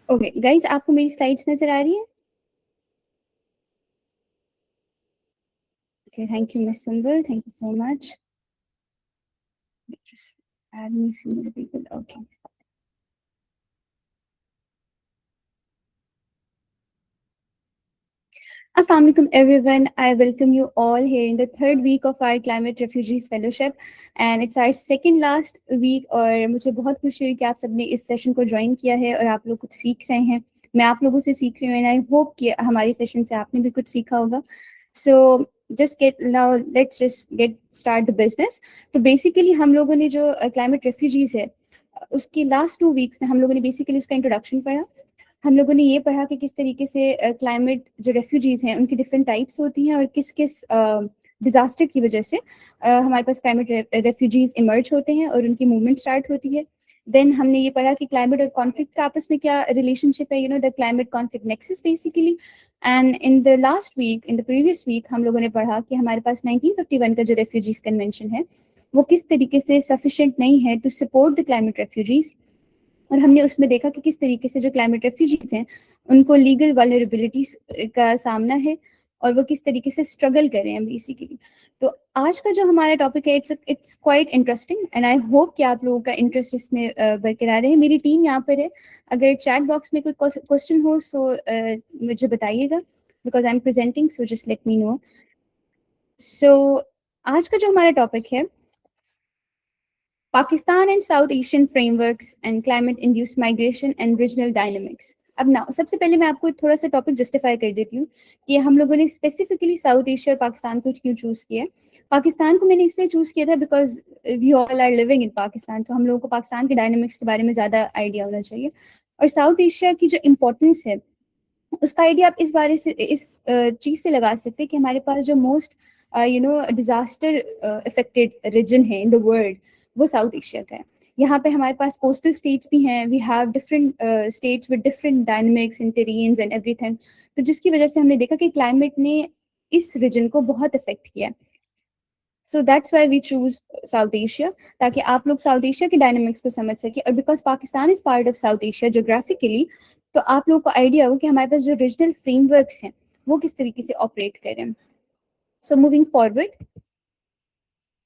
Okay guys, आपको मेरी slides नजर आ रही है? Okay, thank you miss Sumbal, thank you so much. Add me few more people. Okay. Assalamu alaikum everyone. I welcome you all here in the third week of our Climate Refugees Fellowship and it's our second last week और मुझे बहुत खुशी हुई कि आप सबने इस session को ज्वाइन किया है और आप लोग कुछ सीख रहे हैं। मैं आप लोगों से सीख रही हूँ and I hope कि हमारी सेशन से आपने भी कुछ सीखा होगा। So let's just get start the business. तो basically हम लोगों ने जो climate refugees है उसके लास्ट 2 वीक्स में हम लोगों ने बेसिकली उसका इंट्रोडक्शन पढ़ा। हम लोगों ने ये पढ़ा कि किस तरीके से क्लाइमेट जो रेफ्यूजीज हैं उनकी डिफरेंट टाइप्स होती हैं और किस किस डिजास्टर की वजह से हमारे पास क्लाइमेट रेफ्यूजीज इमर्ज होते हैं और उनकी मूवमेंट स्टार्ट होती है। देन हमने ये पढ़ा कि क्लाइमेट और कॉन्फ्लिक्ट का आपस में क्या रिलेशनशिप है, the climate conflict nexus basically. And in the last week, in the previous week हम लोगों ने पढ़ा कि हमारे पास 1951 का जो रेफ्यूजीज कन्वेंशन है वो किस तरीके से सफिशिएंट नहीं है to support the climate refugees. और हमने उसमें देखा कि किस तरीके से जो क्लाइमेट रेफ्यूजीज हैं उनको लीगल वल्नरेबिलिटीज का सामना है और वो किस तरीके से स्ट्रगल कर रहे हैं बेसिकली। तो आज का जो हमारा टॉपिक है it's quite interesting and I hope कि आप लोगों का इंटरेस्ट इसमें बरकरार रहे। मेरी टीम यहाँ पर है, अगर चैट बॉक्स में कोई क्वेश्चन हो सो मुझे बताइएगा because I am presenting, so just let me know. So आज का जो हमारा टॉपिक है Pakistan and South Asian frameworks and climate induced migration and regional dynamics. अब ना सबसे पहले मैं आपको थोड़ा सा टॉपिक जस्टिफाई कर देती हूँ कि हम लोगों ने स्पेसिफिकली साउथ एशिया और पाकिस्तान को क्यों चूज किया। पाकिस्तान को मैंने इसलिए चूज किया था because we all are living in Pakistan, तो हम लोगों को पाकिस्तान के डायनामिक्स के बारे में ज़्यादा आइडिया होना चाहिए। और साउथ एशिया की जो इम्पोर्टेंस है उसका आइडिया आप इस बारे से इस चीज़ से लगा सकते हैं कि हमारे पास जो मोस्ट डिजास्टर इफेक्टेड रीजन है इन द वर्ल्ड वो साउथ एशिया का है। यहाँ पे हमारे पास कोस्टल स्टेट्स भी हैं, we have different states with different dynamics and terrains and everything. तो जिसकी वजह से हमने देखा कि क्लाइमेट ने इस रीजन को बहुत इफेक्ट किया। So that's why we choose South Asia, ताकि आप लोग साउथ एशिया के डायनामिक्स को समझ सके। और because Pakistan is part of south Asia geographically, तो आप लोगों को आइडिया हो कि हमारे पास जो रीजनल फ्रेमवर्क्स हैं वो किस तरीके से ऑपरेट कर रहे हैं। So moving forward,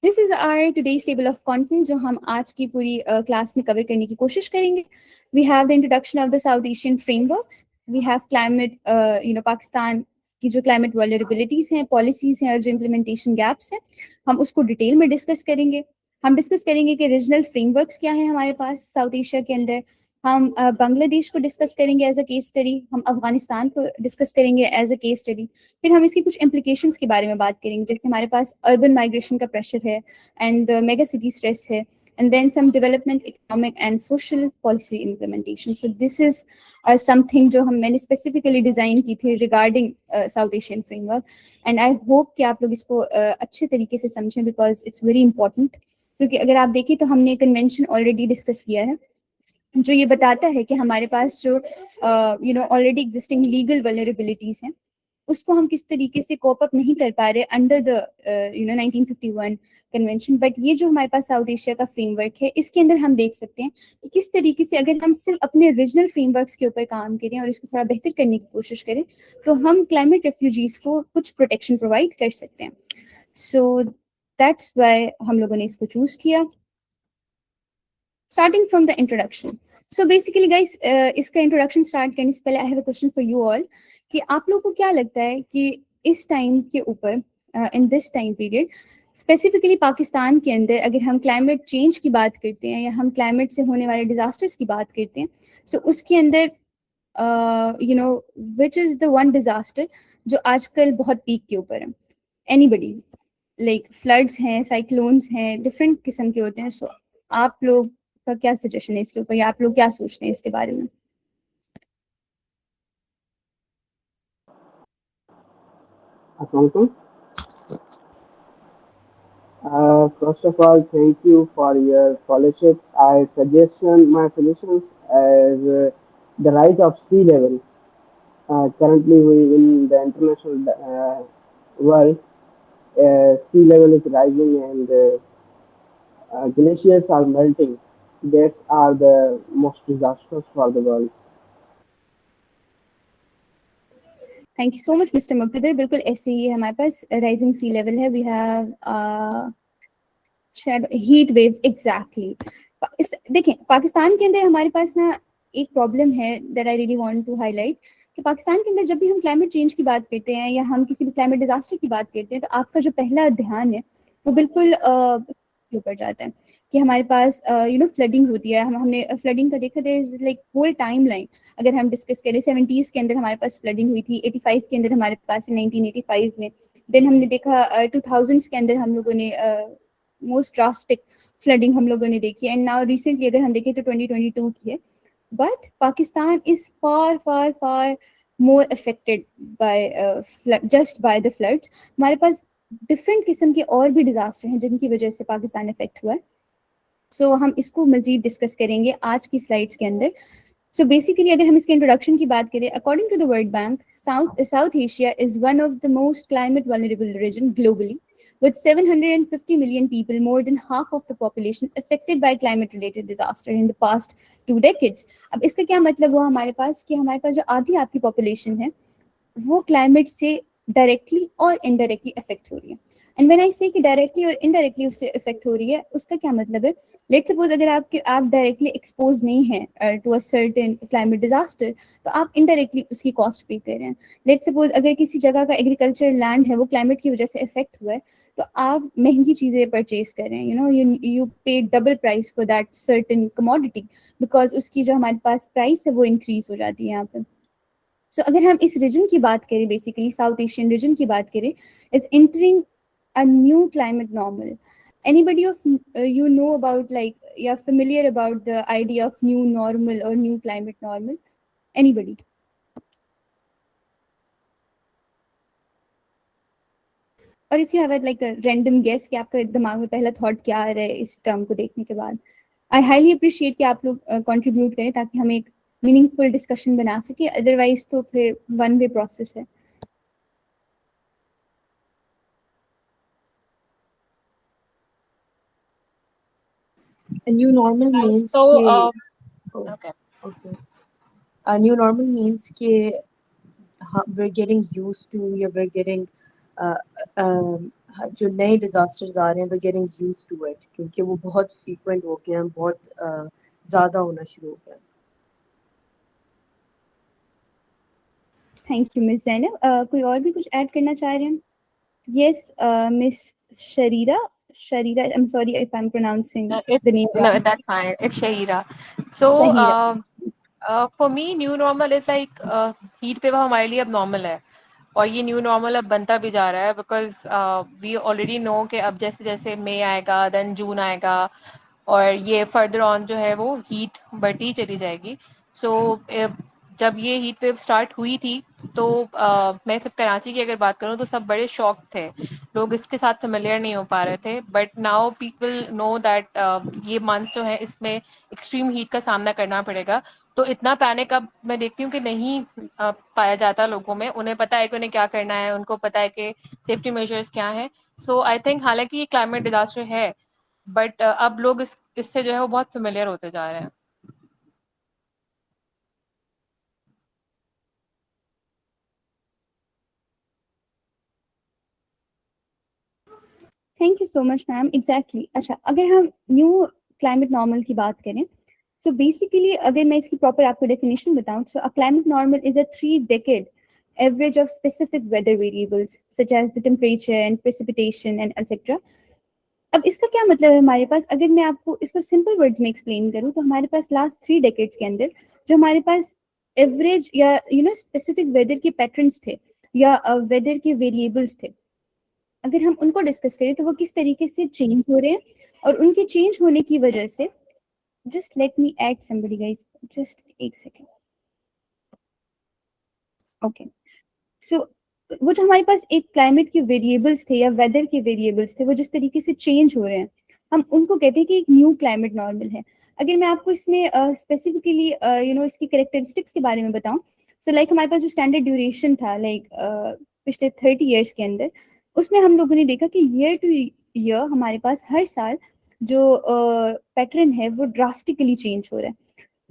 this is our today's table of content जो हम आज की पूरी क्लास में कवर करने की कोशिश करेंगे। We have the introduction of the South Asian frameworks, we have climate Pakistan की जो क्लाइमेट वल्नरेबिलिटीज हैं, पॉलिसीज हैं और जो इम्प्लीमेंटेशन गैप्स हैं हम उसको डिटेल में डिस्कस करेंगे। हम डिस्कस करेंगे कि रीजनल फ्रेमवर्क्स क्या है हमारे पास साउथ एशिया के अंदर। हम बांग्लादेश को डिस्कस करेंगे एज अ केस स्टडी, हम अफगानिस्तान को डिस्कस करेंगे एज अ केस स्टडी। फिर हम इसकी कुछ इम्प्लीकेशंस के बारे में बात करेंगे, जैसे हमारे पास अर्बन माइग्रेशन का प्रेशर है एंड मेगा सिटी स्ट्रेस है, and then some development economic and social policy implementation. So this is something जो मैंने specifically डिजाइन की थी regarding South Asian framework and I hope कि आप लोग इसको अच्छे तरीके से समझें because it's very important। क्योंकि अगर आप देखें तो हमने कन्वेंशन ऑलरेडी डिस्कस किया है जो ये बताता है कि हमारे पास जो ऑलरेडी एग्जिस्टिंग लीगल वल्नरेबिलिटीज हैं उसको हम किस तरीके से कोप अप नहीं कर पा रहे अंडर द 1951 कन्वेंशन। बट ये जो हमारे पास साउथ एशिया का फ्रेमवर्क है इसके अंदर हम देख सकते हैं कि किस तरीके से अगर हम सिर्फ अपने रीजनल फ्रेमवर्क्स के ऊपर काम करें और इसको थोड़ा बेहतर करने की कोशिश करें तो हम क्लाइमेट रेफ्यूजीज को कुछ प्रोटेक्शन प्रोवाइड कर सकते हैं। सो दैट्स वाई हम लोगों ने इसको चूज किया। Starting from the introduction, so basically guys इसका इंट्रोडक्शन स्टार्ट करने से पहले I have a question for you all कि आप लोगों को क्या लगता है कि इस टाइम के ऊपर in this time period specifically Pakistan के अंदर अगर हम क्लाइमेट चेंज की बात करते हैं या हम क्लाइमेट से होने वाले डिजास्टर्स की बात करते हैं सो उसके अंदर which is the one disaster जो आजकल बहुत पीक के ऊपर है? एनीबडी, लाइक फ्लड्स हैं, साइक्लोन्स हैं, डिफरेंट किस्म के होते हैं। सो आप लोग का क्या सजेशन है इसके ऊपर या आप लोग क्या सोचते हैं इसके बारे में? Assalamualaikum. First of all, thank you for your scholarship. My suggestions as the rise of sea level. Currently, we in the international world, sea level is rising and glaciers are melting. These are the most disastrous for the world. Thank you so much mister Muqtadir. बिल्कुल ऐसे ही है हमारे पास, rising sea level है, we have heat waves exactly. देखिए पाकिस्तान के अंदर हमारे पास ना एक प्रॉब्लम है that I really want to highlight, कि पाकिस्तान के अंदर जब भी हम क्लाइमेट चेंज की बात करते हैं या हम किसी भी क्लाइमेट डिजास्टर की बात करते हैं, तो आपका जो पहला ध्यान है वो बिल्कुल ऊपर जाता है कि हमारे पास फ्लडिंग होती है। हमने फ्लडिंग का देखा, there is like whole timeline. अगर हम डिस्कस करें 70s के अंदर हमारे पास फ्लडिंग हुई थी, 85 के अंदर हमारे पास 1985 में, देन हमने देखा 2000s के अंदर हम लोगों ने मोस्ट ड्रास्टिक फ्लडिंग हम लोगों ने देखी है, एंड नाउ रिसेंटली अगर हम देखें तो 2022 की है। But Pakistan is far far far more affected by just by the floods. हमारे पास डिफरेंट किस्म के और भी डिजास्टर हैं जिनकी वजह से पाकिस्तान इफेक्ट हुआ है। सो हम इसको मजीद डिस्कस करेंगे आज की स्लाइड्स के अंदर। So basically अगर हम इसके इंट्रोडक्शन की बात करें, according to the World Bank, South Asia is one of the most climate vulnerable region globally, with 750 million people, more than half of the population, affected by climate related disaster in the past 2 decades. अब इसका क्या मतलब हुआ हमारे पास, कि हमारे पास जो आधी आपकी पॉपुलेशन है वो क्लाइमेट से डायरेक्टली और इनडायरेक्टली अफेक्ट हो रही है। एंड व्हेन आई से कि डायरेक्टली और इनडायरेक्टली उससे इफेक्ट हो रही है, उसका क्या मतलब है? लेट सपोज अगर आप डायरेक्टली एक्सपोज नहीं हैं to a certain climate disaster, तो आप इनडायरेक्टली उसकी कॉस्ट पे कर रहे हैं। लेट सपोज अगर किसी जगह का एग्रीकल्चर लैंड है वो क्लाइमेट की वजह से इफेक्ट हुआ है, तो आप महंगी चीजें परचेज कर रहे हैं, यू पे double price for that certain commodity, because उसकी जो हमारे पास प्राइस है वो इंक्रीज हो जाती है यहाँ पे। सो अगर हम इस रीजन की बात करें, बेसिकली साउथ एशियन रीजन की बात करें, is entering a new climate normal. Anybody of you know about, like, you're familiar about the idea of new normal or new climate normal? Anybody? Or if you have like a random guess कि आपका दिमाग में पहला thought क्या आ रहा है इस term को देखने के बाद, आई हाईली अप्रिशिएट कि आप लोग कंट्रीब्यूट करें ताकि हम एक मीनिंगफुल डिस्कशन बना सके, अदरवाइज तो फिर वन वे प्रोसेस है। A new normal means So, okay. A new normal means कि we're getting used to, या we're getting जो नए disasters आ रहे हैं we're getting used to it, क्योंकि वो बहुत frequent हो गए हैं, बहुत ज़्यादा होना शुरू हो गया। Thank you miss Zainab. कोई और भी कुछ ऐड करना चाह रहे हैं? यस मिस शरीरा, I'm sorry if I'm pronouncing the name no, wrong. that's fine. It's Shahira. So, for me, new normal is like heat wave हमारे लिए अब normal है, और ये न्यू नॉर्मल अब बनता भी जा रहा है, बिकॉज वी ऑलरेडी नो कि अब जैसे जैसे मई आएगा, देन जून आएगा, और ये फर्दर ऑन जो है वो हीट बढ़ती चली जाएगी। सो जब ये हीट वेव स्टार्ट हुई थी तो मैं सिर्फ कराची की अगर बात करूँ तो सब बड़े शॉक थे, लोग इसके साथ फेमिलियर नहीं हो पा रहे थे। But now people know that ये मंथ्स जो है इसमें एक्सट्रीम हीट का सामना करना पड़ेगा। तो इतना पैनिक अब मैं देखती हूँ कि नहीं पाया जाता लोगों में। उन्हें पता है कि उन्हें क्या करना है, उनको पता है कि सेफ्टी मेजर्स क्या हैं। सो आई थिंक हालांकि ये क्लाइमेट डिजास्टर है, बट अब लोग इससे जो है वो बहुत फेमिलियर होते जा रहे हैं। Thank you so much ma'am. Exactly. अच्छा, अगर हम न्यू क्लाइमेट नॉर्मल की बात करें, so basically अगर मैं इसकी प्रॉपर आपको डेफिनेशन बताऊं, so a climate normal is a 3-decade average of specific weather variables such as the temperature and precipitation and etc. अब इसका क्या मतलब है हमारे पास? अगर मैं आपको इसको सिंपल वर्ड्स में एक्सप्लेन करूं, तो हमारे पास लास्ट 3 डेकेड्स के अंदर जो हमारे पास एवरेज या स्पेसिफिक वेदर के पैटर्न्स थे या वेदर के वेरिएबल्स थे, अगर हम उनको डिस्कस करें तो वो किस तरीके से चेंज हो रहे हैं, और उनके चेंज होने की वजह से, just let me add somebody guys, just एक second. Okay, so वो जो हमारे पास एक क्लाइमेट के वेरिएबल्स थे या वेदर के वेरिएबल्स थे, वो जिस तरीके से चेंज हो रहे हैं, हम उनको कहते हैं कि एक न्यू क्लाइमेट नॉर्मल है। अगर मैं आपको इसमें स्पेसिफिकली इसकी कैरेक्टरिस्टिक्स के बारे में बताऊं, सो लाइक हमारे पास जो स्टैंडर्ड ड्यूरेशन था लाइक पिछले 30 ईयर्स के अंदर, उसमें हम लोगों ने देखा कि ईयर टू ईयर हमारे पास हर साल जो पैटर्न है वो ड्रास्टिकली चेंज हो रहा है।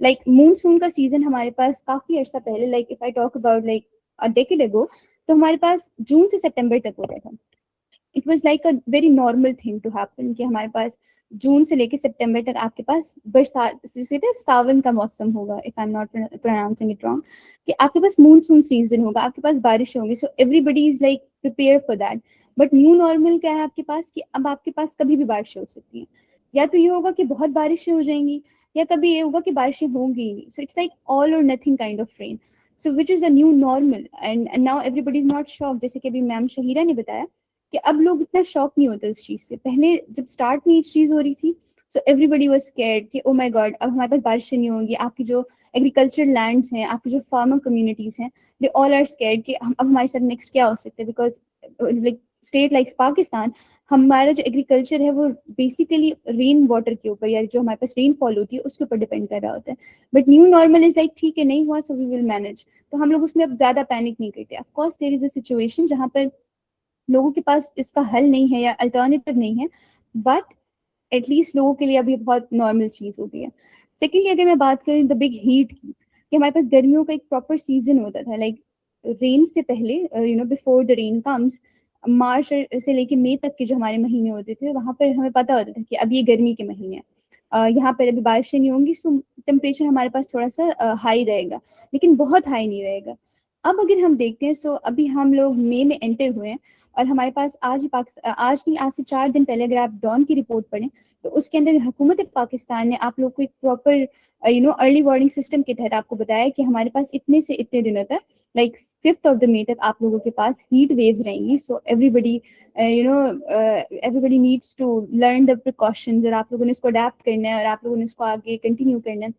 लाइक मूनसून का सीजन हमारे पास काफी अर्सा पहले, like if I talk about like a decade ago, तो हमारे पास जून से सितंबर तक होता था. It was like a very normal thing to happen कि हमारे पास जून से लेकर सितंबर तक आपके पास बरसात, सावन का मौसम होगा, if I am not pronouncing it wrong, कि आपके पास मानसून सीजन होगा, आपके पास बारिश होंगी. So everybody is like prepare for that. But new normal क्या है आपके पास, कि अब आपके पास कभी भी बारिश हो सकती है. या तो ये होगा कि बहुत बारिशें हो जाएंगी, या कभी ये होगा कि बारिशें होंगी ही नहीं. सो इट्स लाइक ऑल और nothing kind of rain. So which is a new normal, and now everybody is not shock. जैसे कि अभी मैम शहीरा ने बताया कि अब लोग इतना शॉक नहीं होते उस चीज से. पहले जब स्टार्ट में ये चीज हो रही थी, सो एवरीबडी वाज स्कैर्ड कि ओ माय गॉड, अब हमारे पास बारिशें नहीं होंगी. आपकी जो एग्रीकल्चर लैंड्स हैं, आपकी जो फार्मर कम्युनिटीज हैं, दे ऑल आर स्कैर्ड कि अब हमारे साथ नेक्स्ट क्या हो सकता है. Because like state like Pakistan, हमारा जो एग्रीकल्चर है वो बेसिकली रेन वाटर के ऊपर, या जो हमारे पास रेनफॉल होती है उसके ऊपर डिपेंड कर रहा होता है. But new normal is like ठीक है, नहीं हुआ सो वी विल मैनेज. तो हम लोग उसमें अब ज्यादा पैनिक नहीं करते. Of course there is a situation जहाँ पर लोगों के पास इसका हल नहीं है या अल्टरनेटिव नहीं है, बट एटलीस्ट लोगों के लिए अभी बहुत नॉर्मल चीज हो गई है. सेकेंडली अगर मैं बात करूँ द बिग हीट की, कि हमारे पास गर्मियों का एक प्रॉपर सीजन होता था, लाइक रेन से पहले, बिफोर द रेन कम्स, मार्च से लेके मई तक के जो हमारे महीने होते थे, वहां पर हमें पता होता था कि अब ये गर्मी के महीने हैं. यहाँ पर अभी बारिशें नहीं होंगी, सो टेम्परेचर हमारे पास थोड़ा सा हाई रहेगा, लेकिन बहुत हाई नहीं रहेगा. अब अगर हम देखते हैं, सो अभी हम लोग मई में एंटर हुए हैं, और हमारे पास आज नहीं, आज से 4 दिन पहले अगर आप डॉन की रिपोर्ट पढ़ें, तो उसके अंदर हुकूमत पाकिस्तान ने आप लोग को एक प्रॉपर अर्ली वार्निंग सिस्टम के तहत आपको बताया कि हमारे पास इतने से इतने दिनों तक, लाइक 5th of May तक आप लोगों के पास हीट वेव्स रहेंगी. So everybody needs to learn the precautions, और आप लोगों ने इसको अडेप्ट करना है, और आप लोगों ने इसको आगे कंटिन्यू करना है.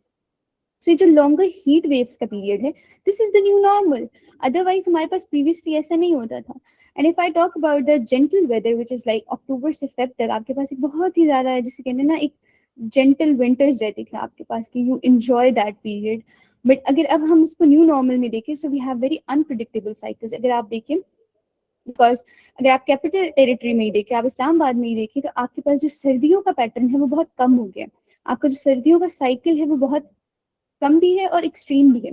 सो ये जो लॉन्गर हीट वेव्स का पीरियड है, this is the new normal. Otherwise हमारे पास प्रीवियसली ऐसा नहीं होता था. And if I talk about the gentle weather which is like October से फेब तक, आपके पास एक बहुत ही ज्यादा, जिसे कहते हैं ना, एक जेंटल विंटर्स रहते थे आपके पास, कि you enjoy that period. But अगर अब हम उसको न्यू नॉर्मल में देखें, so we have very unpredictable cycles. अगर आप देखें, बिकॉज अगर आप कैपिटल टेरिटरी में ही देखें, आप इस्लामाबाद में ही देखें, तो आपके पास जो सर्दियों का पैटर्न है वो बहुत कम हो गया. आपका जो सर्दियों का साइकिल है वो बहुत कम भी है और एक्सट्रीम भी है.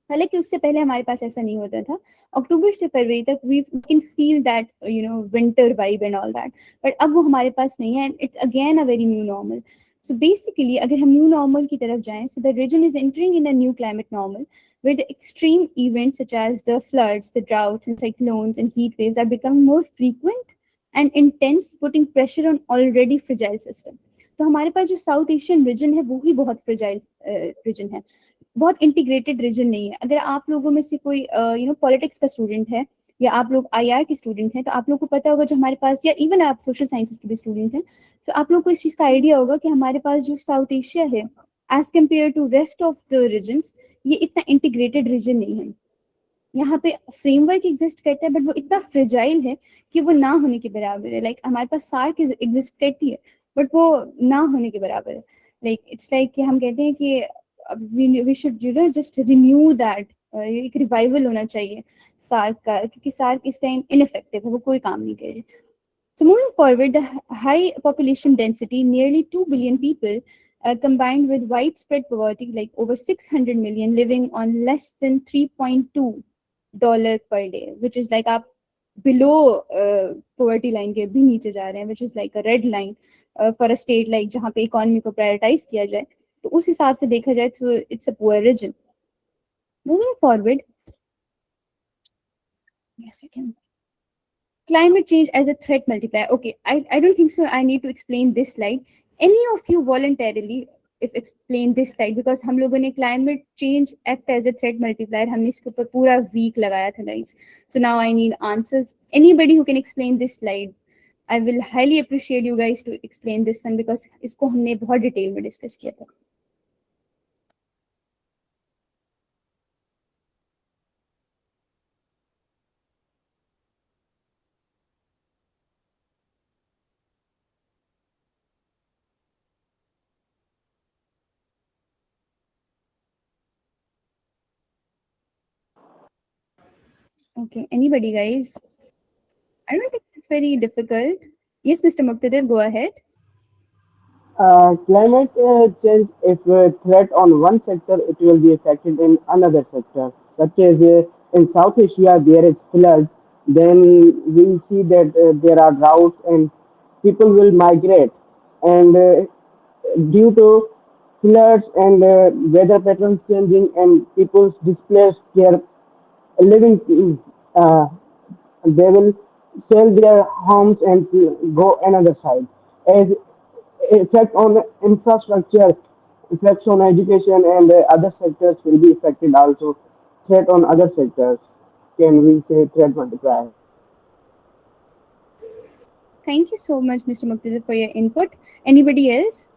हालांकि उससे पहले हमारे पास ऐसा नहीं होता था. अक्टूबर से फरवरी तक we can feel that winter vibe and all that, but अब वो हमारे पास नहीं है. And it's again a very new normal. So basically अगर हम न्यू नॉर्मल की तरफ जाएं, so the region is entering in a new climate normal, where the extreme events such as the floods, the droughts, and cyclones and heat waves are becoming more frequent and intense, putting pressure on already fragile system. तो हमारे पास जो south Asian reason है वो ही बहुत fragile reason है, बहुत integrated reason नहीं है. अगर आप लोगों में से कोई पॉलिटिक्स का स्टूडेंट है, या आप लोग आईआर के स्टूडेंट हैं, तो आप लोग को पता होगा जो हमारे पास, या इवन आप सोशल साइंसेस के भी स्टूडेंट हैं, तो आप लोग को इस चीज का आइडिया होगा कि हमारे पास जो साउथ एशिया है, as compare to rest of the regions, ये इतना इंटीग्रेटेड रीजन नहीं है. यहाँ पे फ्रेमवर्क एग्जिस्ट करता है, बट वो इतना फ्रेजाइल है कि वो ना होने के बराबर है. लाइक हमारे पास सार्क एग्जिस्ट करती है, बट वो ना होने के बराबर है. लाइक इट्स लाइक कि हम कहते हैं कि we should just renew that. एक रिवाइवल होना चाहिए सार्क का, क्योंकि सार्क इस टाइम इनइफेक्टिव है, वो कोई काम नहीं कर रही. So moving forward, the high population density, nearly 2 billion people, combined with widespread poverty, like over 600 million living on less than $3.2 per day, which is like आप below poverty line के भी नीचे जा रहे हैं, which is like a red line for a state like जहाँ पे economy को prioritize किया जाए, तो उस हिसाब से देखा जाए तो it's a poor region. Moving forward, yes, I can. Climate change as a threat multiplier. Okay, I don't think so. I need to explain this slide. Any of you voluntarily, if explain this slide, because हम लोगों ने climate change act as a threat multiplier, हमने इसके ऊपर पूरा week लगाया था guys. So now I need answers. Anybody who can explain this slide, I will highly appreciate you guys to explain this one, because इसको हमने बहुत detail में डिस्कस किया था. Okay, anybody guys? I don't think it's very difficult. Yes, Mr. Muqtadir, go ahead. Climate change, if a threat on one sector, it will be affected in another sector, such as in South Asia there is flood, then we see that there are droughts and people will migrate. And due to floods and weather patterns changing and people displace their living, they will sell their homes and go another side. As effect on infrastructure, effects on education and other sectors will be affected also. Threat on other sectors. Can we say threat multiplier? Thank you so much, Mr. Muqtada, for your input. Anybody else?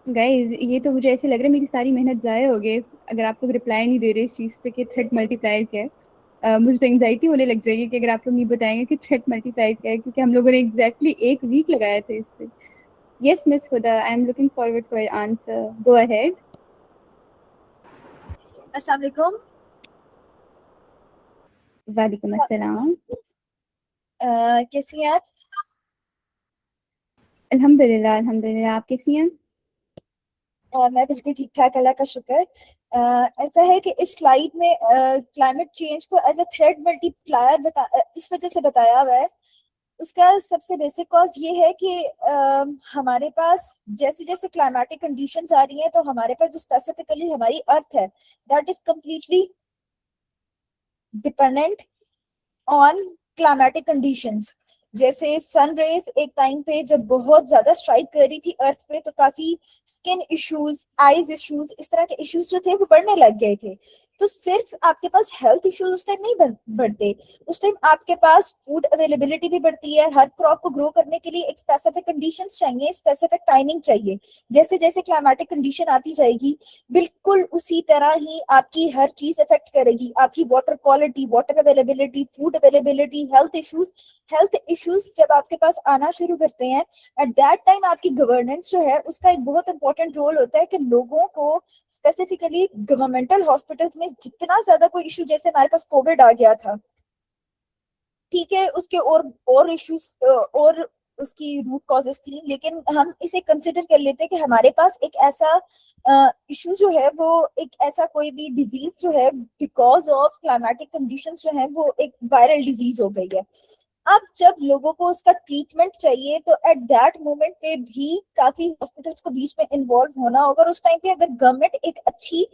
Guys ये तो मुझे ऐसे लग रहा है मेरी सारी मेहनत ज़ाया हो गई अगर आप लोग रिप्लाई नहीं दे रहे इस चीज़ पे कि थ्रेट मल्टीप्लायर क्या है। मुझे तो एंग्जाइटी होने लग जाएगी कि अगर आप लोग नहीं बताएंगे कि थ्रेट मल्टीप्लायर क्या है, क्योंकि हम लोगों ने एग्जैक्टली 1 वीक लगाया था इस पे। Yes miss Huda, I am looking forward for answer, go ahead. अस्सलाम वालेकुम। वालेकुम अस्सलाम। कैसी हैं आप? अल्हम्दुलिल्लाह अल्हम्दुलिल्लाह, आप कैसी हैं? मैं बिल्कुल ठीक ठाक, अल्लाह का शुक्र। ऐसा है कि इस स्लाइड में क्लाइमेट चेंज को एज अ थ्रेट मल्टीप्लायर इस वजह से बताया हुआ है। उसका सबसे बेसिक कॉज ये है कि हमारे पास जैसे जैसे क्लाइमेटिक कंडीशंस आ रही हैं तो हमारे पास जो स्पेसिफिकली हमारी अर्थ है that is completely dependent on climatic conditions. जैसे सन रेज एक टाइम पे जब बहुत ज्यादा स्ट्राइक कर रही थी अर्थ पे तो काफी स्किन इश्यूज, आईज इश्यूज, इस तरह के इश्यूज जो थे वो बढ़ने लग गए थे। तो सिर्फ आपके पास हेल्थ इश्यूज उस टाइम नहीं बढ़ते, उस टाइम आपके पास फूड अवेलेबिलिटी भी बढ़ती है। हर क्रॉप को ग्रो करने के लिए एक स्पेसिफिक कंडीशंस चाहिए, स्पेसिफिक टाइमिंग चाहिए। जैसे जैसे क्लाइमेटिक कंडीशन आती जाएगी बिल्कुल उसी तरह ही आपकी हर चीज इफेक्ट करेगी, आपकी water quality, water availability, food availability, health issues जब आपके पास आना शुरू करते हैं एट दैट टाइम आपकी गवर्नेंस जो है उसका एक बहुत इंपॉर्टेंट रोल होता है कि लोगों को स्पेसिफिकली गवर्नमेंटल हॉस्पिटल्स में जितना ज्यादा कोई इशू, जैसे हमारे पास कोविड आ गया था, ठीक है, उसके और इश्यूज और उसकी रूट कॉजेस थी, लेकिन हम इसे कंसिडर कर लेते हैं कि हमारे पास एक ऐसा इशू जो है वो एक ऐसा कोई भी डिजीज जो है बिकॉज ऑफ क्लाइमेटिक कंडीशंस जो है वो एक वायरल डिजीज हो गई है। अब जब लोगों को उसका ट्रीटमेंट चाहिए तो एट दैट मोमेंट पे भी काफी हॉस्पिटल्स को बीच में इन्वॉल्व होना होगा। और उस टाइम पे अगर गवर्नमेंट एक अच्छी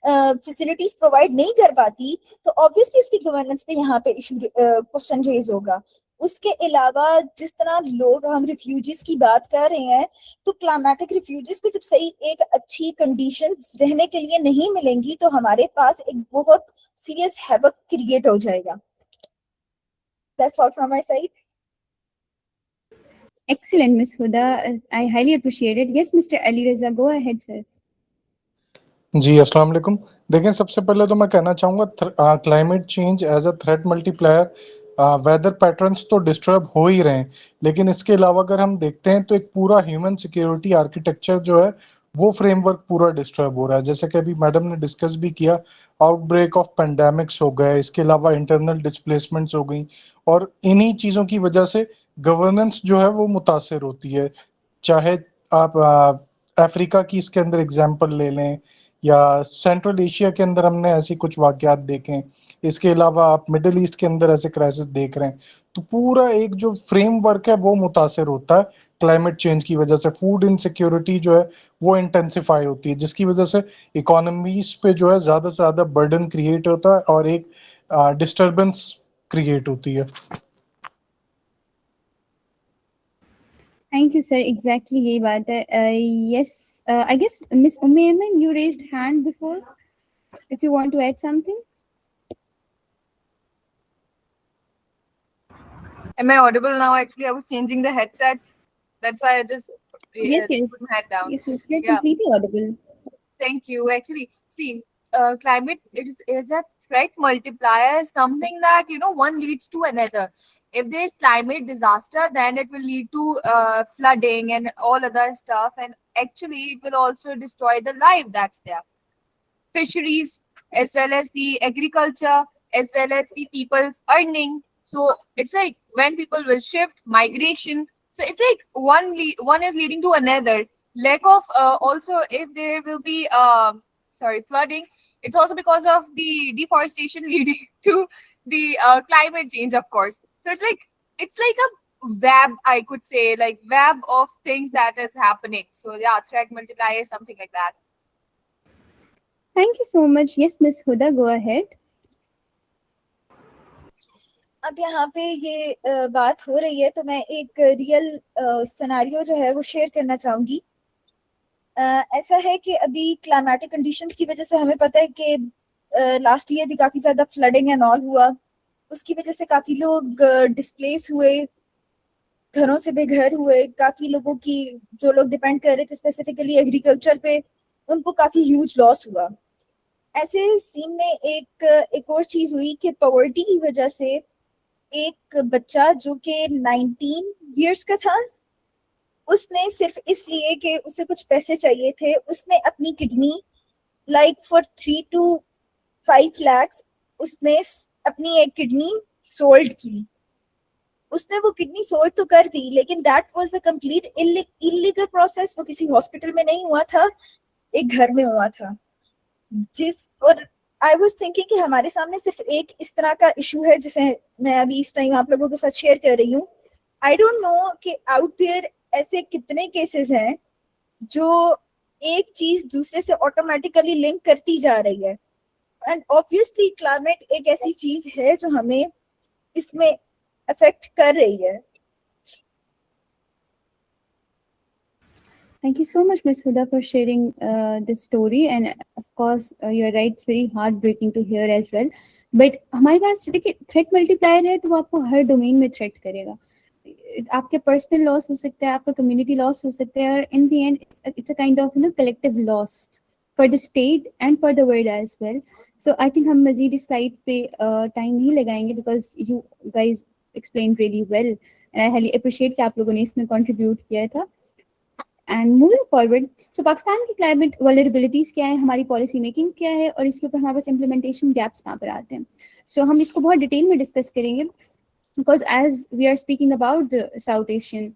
फैसिलिटीज प्रोवाइड नहीं कर पाती तो ऑब्वियसली उसकी गवर्नेंस पे यहाँ पे इशू क्वेश्चन रेज होगा। उसके अलावा जिस तरह लोग हम रिफ्यूजीज की बात कर रहे हैं तो क्लाइमेटिक रिफ्यूजीज को जब सही एक अच्छी कंडीशंस रहने के लिए नहीं मिलेंगी तो हमारे पास एक बहुत सीरियस हैवक क्रिएट हो जाएगा। That's all from my side. Excellent, Miss Huda. I highly appreciate it. Yes, Mr. Ali Reza, go ahead, sir. जी अस्सलाम वालेकुम। देखें, सबसे पहले तो मैं कहना चाहूँगा climate change as a threat multiplier weather patterns तो डिस्टर्ब हो ही रहे हैं, लेकिन इसके अलावा अगर हम देखते हैं तो एक पूरा ह्यूमन सिक्योरिटी आर्किटेक्चर जो है वो फ्रेमवर्क पूरा डिस्टर्ब हो रहा है। जैसे कि अभी मैडम ने डिस्कस भी किया, आउटब्रेक ऑफ पेंडेमिक्स हो गए, इसके अलावा इंटरनल डिस्प्लेसमेंट्स हो गई, और इन्हीं चीज़ों की वजह से गवर्नेंस जो है वो मुतासर होती है। चाहे आप अफ्रीका की इसके अंदर एग्जाम्पल ले लें या सेंट्रल एशिया के अंदर हमने ऐसी कुछ वाकयात देखें, इसके अलावा आप मिडिल ईस्ट के अंदर ऐसे क्राइसिस देख रहे हैं, तो पूरा एक जो फ्रेमवर्क है वो मुतासर होता है क्लाइमेट चेंज की वजह से। फूड इनसिक्योरिटी जो है वो इंटेंसिफाई होती है, जिसकी वजह से इकोनॉमीज पे जो है ज़्यादा से ज़्यादा बर्डन क्रिएट होता है और एक डिस्टर्बेंस क्रिएट होती है। Thank you, sir. Exactly यही बात है। Yes, I guess Miss Ayman, you raised hand before. If you want to add something. Am I audible now? Actually, I was changing the headsets. That's why I just Yes, yes. put my head down. Yes, yes, you're Yeah. completely audible. Thank you. Actually, see, climate is a threat multiplier, something that one leads to another. If there's climate disaster, then it will lead to flooding and all other stuff, and actually it will also destroy the life that's there. Fisheries, as well as the agriculture, as well as the people's earning. So it's like when people will shift, migration. So it's like one is leading to another. Lack of also, if there will be flooding, it's also because of the deforestation leading to the climate change, of course. So it's like a web, I could say, like web of things that is happening. So yeah, threat multiplier, something like that. Thank you so much. Yes, Miss Huda, go ahead. अब यहाँ पे ये बात हो रही है तो मैं एक रियल सिनेरियो जो है वो शेयर करना चाहूंगी। ऐसा है कि अभी क्लाइमेटिक कंडीशंस की वजह से हमें पता है कि लास्ट ईयर भी काफी ज्यादा फ्लडिंग एंड ऑल हुआ, उसकी वजह से काफी लोग डिस्प्लेस हुए, घरों से बेघर हुए, काफी लोगों की जो लोग डिपेंड कर रहे थे स्पेसिफिकली एग्रीकल्चर पे, उनको काफी ह्यूज लॉस हुआ। ऐसे सीन में एक और चीज हुई कि पॉवर्टी की वजह से एक बच्चा जो कि 19 इयर्स का था, उसने सिर्फ इसलिए कि उसे कुछ पैसे चाहिए थे, उसने अपनी kidney like for 3 to 5 lakhs उसने अपनी एक किडनी सोल्ड की। उसने वो किडनी सोल्ड तो कर दी, लेकिन that was a complete illegal process. वो किसी हॉस्पिटल में नहीं हुआ था, एक घर में हुआ था। और आई वाज थिंकिंग कि हमारे सामने सिर्फ एक इस तरह का इशू है जिसे मैं अभी इस टाइम आप लोगों के साथ शेयर कर रही हूँ। आई डोंट नो कि आउट देयर ऐसे कितने केसेस हैं जो एक चीज दूसरे से ऑटोमेटिकली लिंक करती जा रही है। एंड ऑब्वियसली क्लाइमेट एक ऐसी चीज है जो हमें इसमें अफेक्ट कर रही है। Thank you so much, Ms. Huda, for sharing this story. And of course, you're right, it's very heartbreaking to hear as well. But हमारे पास देखिए threat multiplier है तो वो आपको हर डोमेन में थ्रेट करेगा। आपके पर्सनल लॉस हो सकता है, आपका कम्युनिटी लॉस हो सकता है, और in the end it's a kind of collective loss for the state and for the world as well. So I think हम मजीद इस स्लाइड पे टाइम नहीं लगाएंगे because you guys explain really well and I highly appreciate कि आप लोगों ने इसमें कॉन्ट्रीब्यूट किया था। And moving forward, so Pakistan की क्लाइमेट वल्नरेबिलिटीज क्या है, हमारी पॉलिसी मेकिंग क्या है, और इसके ऊपर हमारे पास इम्प्लीमेंटेशन गैप्स कहाँ पर आते हैं। सो हम इसको बहुत डिटेल में डिस्कस करेंगे because as we are speaking about the South Asian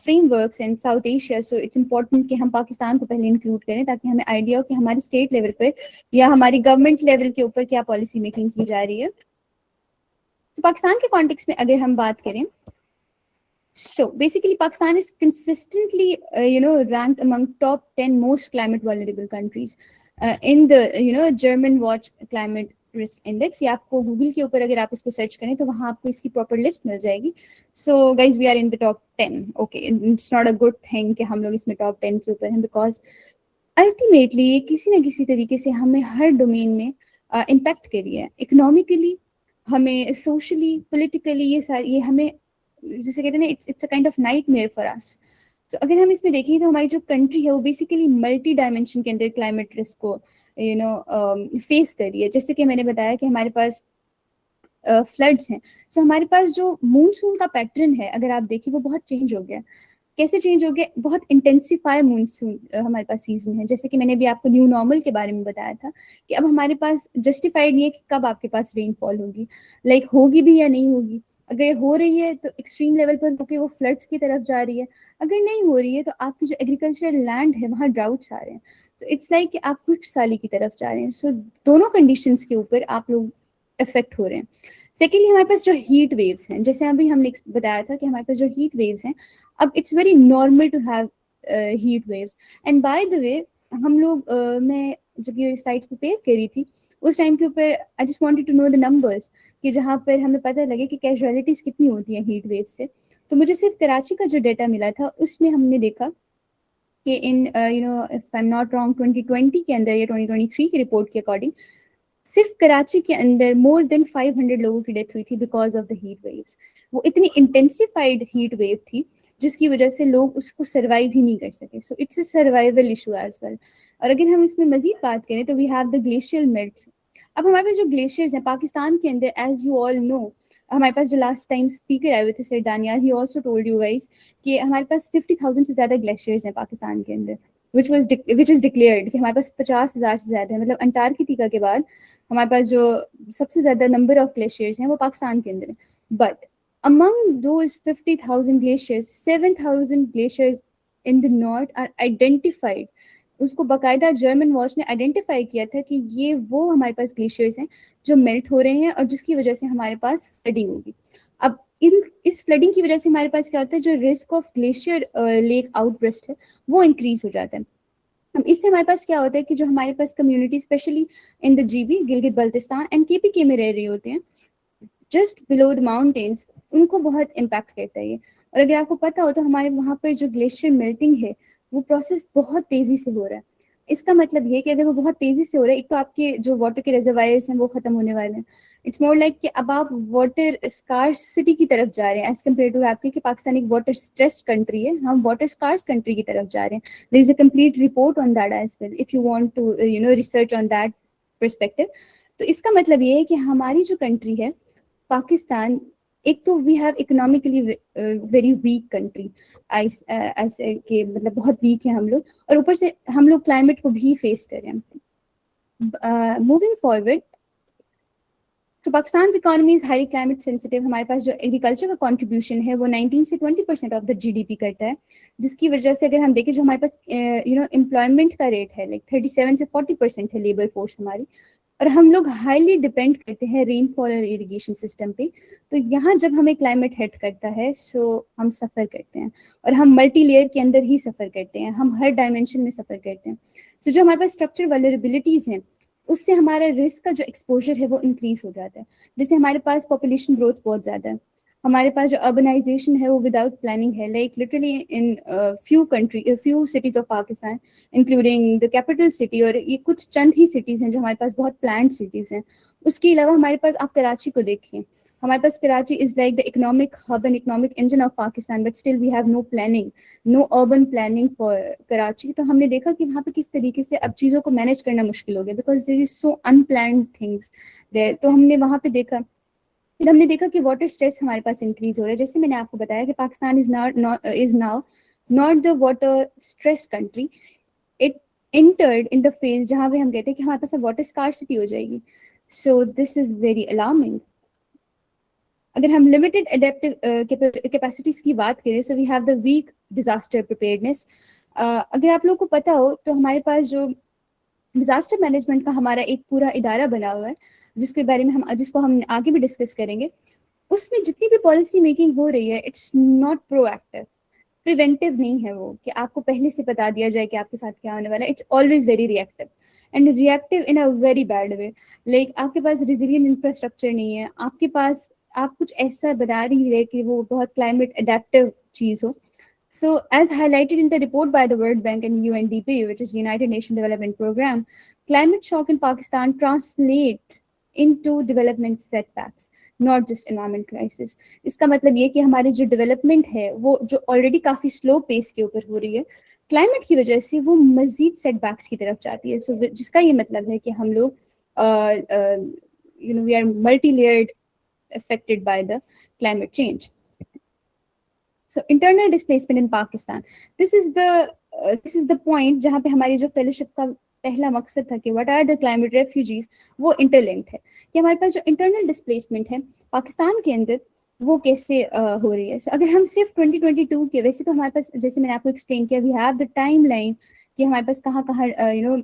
frameworks and South Asia, so it's important कि हम पाकिस्तान को पहले इंक्लूड करें ताकि हमें आइडिया हो कि हमारी स्टेट लेवल पे या हमारी गवर्नमेंट लेवल के ऊपर क्या पॉलिसी मेकिंग की जा रही है। तो पाकिस्तान के कॉन्टेक्स्ट में अगर हम बात करें, so basically Pakistan is consistently ranked among top 10 most climate vulnerable countries in the German Watch Climate risk index, या आपको गूगल के ऊपर अगर आप इसको सर्च करें तो वहां आपको इसकी प्रॉपर लिस्ट मिल जाएगी। So guys we are in the top 10। Okay, it's not a good thing कि हम लोग इसमें टॉप 10 के ऊपर हैं, बिकॉज अल्टीमेटली ये किसी ना किसी तरीके से हमें हर डोमेन में इम्पैक्ट करी है। इकोनॉमिकली, हमें सोशली, पोलिटिकली, ये हमें जैसे कहते हैं ना, it's a kind of nightmare for us. तो अगर हम इसमें देखें तो हमारी जो कंट्री है वो बेसिकली मल्टी डायमेंशन के अंदर क्लाइमेट रिस्क को फेस कर रही है। जैसे कि मैंने बताया कि हमारे पास फ्लड्स हैं, सो हमारे पास जो मूनसून का पैटर्न है अगर आप देखिए वो बहुत चेंज हो गया। कैसे चेंज हो गया? बहुत इंटेंसिफाई मूनसून हमारे पास सीजन है। जैसे कि मैंने भी आपको न्यू नॉर्मल के बारे में बताया था कि अब हमारे पास जस्टिफाइड नहीं है कि कब आपके पास रेनफॉल होगी, लाइक होगी भी या नहीं होगी। अगर हो रही है तो एक्सट्रीम लेवल पर होकर वो फ्लड्स की तरफ जा रही है, अगर नहीं हो रही है तो आपकी जो एग्रीकल्चर लैंड है वहाँ ड्राउट्स आ रहे हैं। सो इट्स लाइक कि आप कुछ साली की तरफ जा रहे हैं। सो दोनों कंडीशंस के ऊपर आप लोग इफेक्ट हो रहे हैं। सेकेंडली, हमारे पास जो हीट वेव्स हैं, जैसे अभी हमने बताया था कि हमारे पास जो हीट वेव्स हैं, अब it's very normal to have heat waves. And by the way, हम लोग मैं जब ये स्लाइड्स प्रिपेयर करी थी उस टाइम के ऊपर I just wanted to know the numbers कि जहाँ पर हमें पता लगे कि कैजुअलिटीज कितनी होती हैं हीट वेव से। तो मुझे सिर्फ कराची का जो डेटा मिला था उसमें हमने देखा कि in if I am not wrong 2020 के अंदर या 2023 की रिपोर्ट के अकॉर्डिंग सिर्फ कराची के अंदर मोर देन 500 लोगों की डेथ हुई थी because of the heat waves. वो इतनी इंटेंसिफाइड हीट वेव थी जिसकी वजह से लोग उसको सर्वाइव ही नहीं कर सके। So it's a survival issue as well. और अगर हम इसमें मजीद बात करें तो we have the glacial melts. अब हमारे पास जो ग्लेशियर्स हैं पाकिस्तान के अंदर, एज यू ऑल नो, हमारे पास जो लास्ट टाइम स्पीकर आए हुए थे sir Daniyal, he also told you guys कि हमारे पास 50,000 से ज़्यादा ग्लेशियर्स हैं पाकिस्तान के अंदर, which is declared कि हमारे पास 50,000 से ज़्यादा है। मतलब अंटार्कटिका के बाद हमारे पास जो सबसे ज़्यादा नंबर ऑफ ग्लेशियर्स हैं वो पाकिस्तान के अंदर है। But among those 50,000 glaciers, 7,000 glaciers in the north are identified उसको बाकायदा जर्मन वॉच ने आइडेंटिफाई किया था कि ये वो हमारे पास ग्लेशियर्स हैं जो मेल्ट हो रहे हैं और जिसकी वजह से हमारे पास फ्लडिंग होगी। अब इस फ्लडिंग की वजह से हमारे पास क्या होता है, जो risk of glacier lake outburst है वो इंक्रीज हो जाता है। अब इससे हमारे पास क्या होता है कि जो हमारे पास community specially in the GB Gilgit Baltistan and KPK में रह रही होते हैं जस्ट बिलो द माउंटेन्स, उनको बहुत इम्पैक्ट करता है ये। और अगर आपको पता हो तो हमारे वहाँ पर जो ग्लेशियर मेल्टिंग है वो प्रोसेस बहुत तेजी से हो रहा है। इसका मतलब ये कि अगर वो बहुत तेजी से हो रहा है, एक तो आपके जो वाटर के रिजर्वायर्स हैं वो खत्म होने वाले हैं। इट्स मोर लाइक कि अब आप वाटर स्कार्सिटी की तरफ जा रहे हैं एज कम्पेयर टू आपके कि पाकिस्तान एक वाटर स्ट्रेस्ड कंट्री है, हम वाटर स्कार्स कंट्री की तरफ जा रहे हैं। There is a complete report on that as well if you want to research on that perspective. तो इसका मतलब ये है कि हमारी जो कंट्री है पाकिस्तान, एक तो we have economically very weak country, ऐसे के मतलब बहुत वीक है हम लोग, और ऊपर से हम लोग क्लाइमेट को भी फेस कर रहे हैं। मूविंग फॉरवर्ड, तो Pakistan economy is highly climate sensitive. हमारे पास जो एग्रीकल्चर का कंट्रीब्यूशन है वो 19 से 20% ऑफ द जीडीपी करता है, जिसकी वजह से अगर हम देखें जो हमारे पास एम्प्लॉयमेंट का रेट है लाइक 37 से 40% है लेबर फोर्स हमारी, और हम लोग हाईली डिपेंड करते हैं रेनफॉल और इरिगेशन सिस्टम पे। तो यहाँ जब हमें क्लाइमेट हिट करता है सो हम सफ़र करते हैं, और हम मल्टी लेयर के अंदर ही सफ़र करते हैं, हम हर डायमेंशन में सफ़र करते हैं। सो जो हमारे पास स्ट्रक्चर वल्नरेबिलिटीज़ हैं उससे हमारा रिस्क का जो एक्सपोजर है वो इंक्रीज हो जाता है। जैसे हमारे पास पॉपुलेशन ग्रोथ बहुत ज़्यादा है, हमारे पास जो अर्बनाइजेशन है वो विदाउट प्लानिंग है, like literally in few cities of Pakistan including the capital city, और ये कुछ चंद ही सिटीज़ हैं जो हमारे पास बहुत प्लान्ड सिटीज़ हैं। उसके अलावा हमारे पास आप कराची को देखिए, हमारे पास Karachi is like the economic hub and economic engine of Pakistan, but still we have no planning, no urban planning for Karachi. तो हमने देखा कि वहाँ पे किस तरीके से अब चीज़ों को मैनेज करना मुश्किल हो गया because there is so unplanned things there. तो हमने वहाँ पे देखा, फिर हमने देखा कि वाटर स्ट्रेस हमारे पास इंक्रीज हो रहा है। जैसे मैंने आपको बताया कि Pakistan is now not the water stress country, it entered in the phase जहाँ पे हम कहते हैं कि हमारे पास वाटर स्कार्सिटी हो जाएगी। So this is very alarming. अगर हम लिमिटेड एडेप्टिव कैपेसिटीज की बात करें, so we have the weak disaster preparedness. अगर आप लोगों को पता हो तो हमारे पास जो डिजास्टर मैनेजमेंट का हमारा एक पूरा इदारा बना हुआ है जिसको हम आगे भी डिस्कस करेंगे, उसमें जितनी भी पॉलिसी मेकिंग हो रही है इट्स नॉट प्रोएक्टिव, प्रिवेंटिव नहीं है वो कि आपको पहले से बता दिया जाए कि आपके साथ क्या होने वाला है। It's always very reactive and reactive in a very bad way. Like आपके पास रिजिलियंट इंफ्रास्ट्रक्चर नहीं है, आपके पास आप कुछ ऐसा बना रही है कि वो बहुत क्लाइमेट अडेप्टिव चीज हो। So, as highlighted in the report by the World Bank and UNDP, which is United Nations Development Program, climate shock in Pakistan translates into development setbacks, not just environment crisis. इसका मतलब ये कि हमारी जो development है वो जो already काफ़ी स्लो पेस के ऊपर हो रही है, क्लाइमेट की वजह से वो मजीद सेटबैक्स की तरफ जाती है। So, जिसका ये मतलब है कि हम लोग we are multi-layered affected by the climate change. So internal displacement in Pakistan. This is the point जहाँ पे हमारी जो फेलोशिप का पहला मकसद था कि what are the climate refugees, वो इंटरलिंक्ड है कि हमारे पास जो इंटरनल डिस्प्लेसमेंट है पाकिस्तान के अंदर वो कैसे हो रही है। So, अगर हम सिर्फ 2022 के, वैसे तो हमारे पास जैसे मैंने आपको एक्सप्लेन किया we have the timeline कि हमारे पास कहाँ कहाँ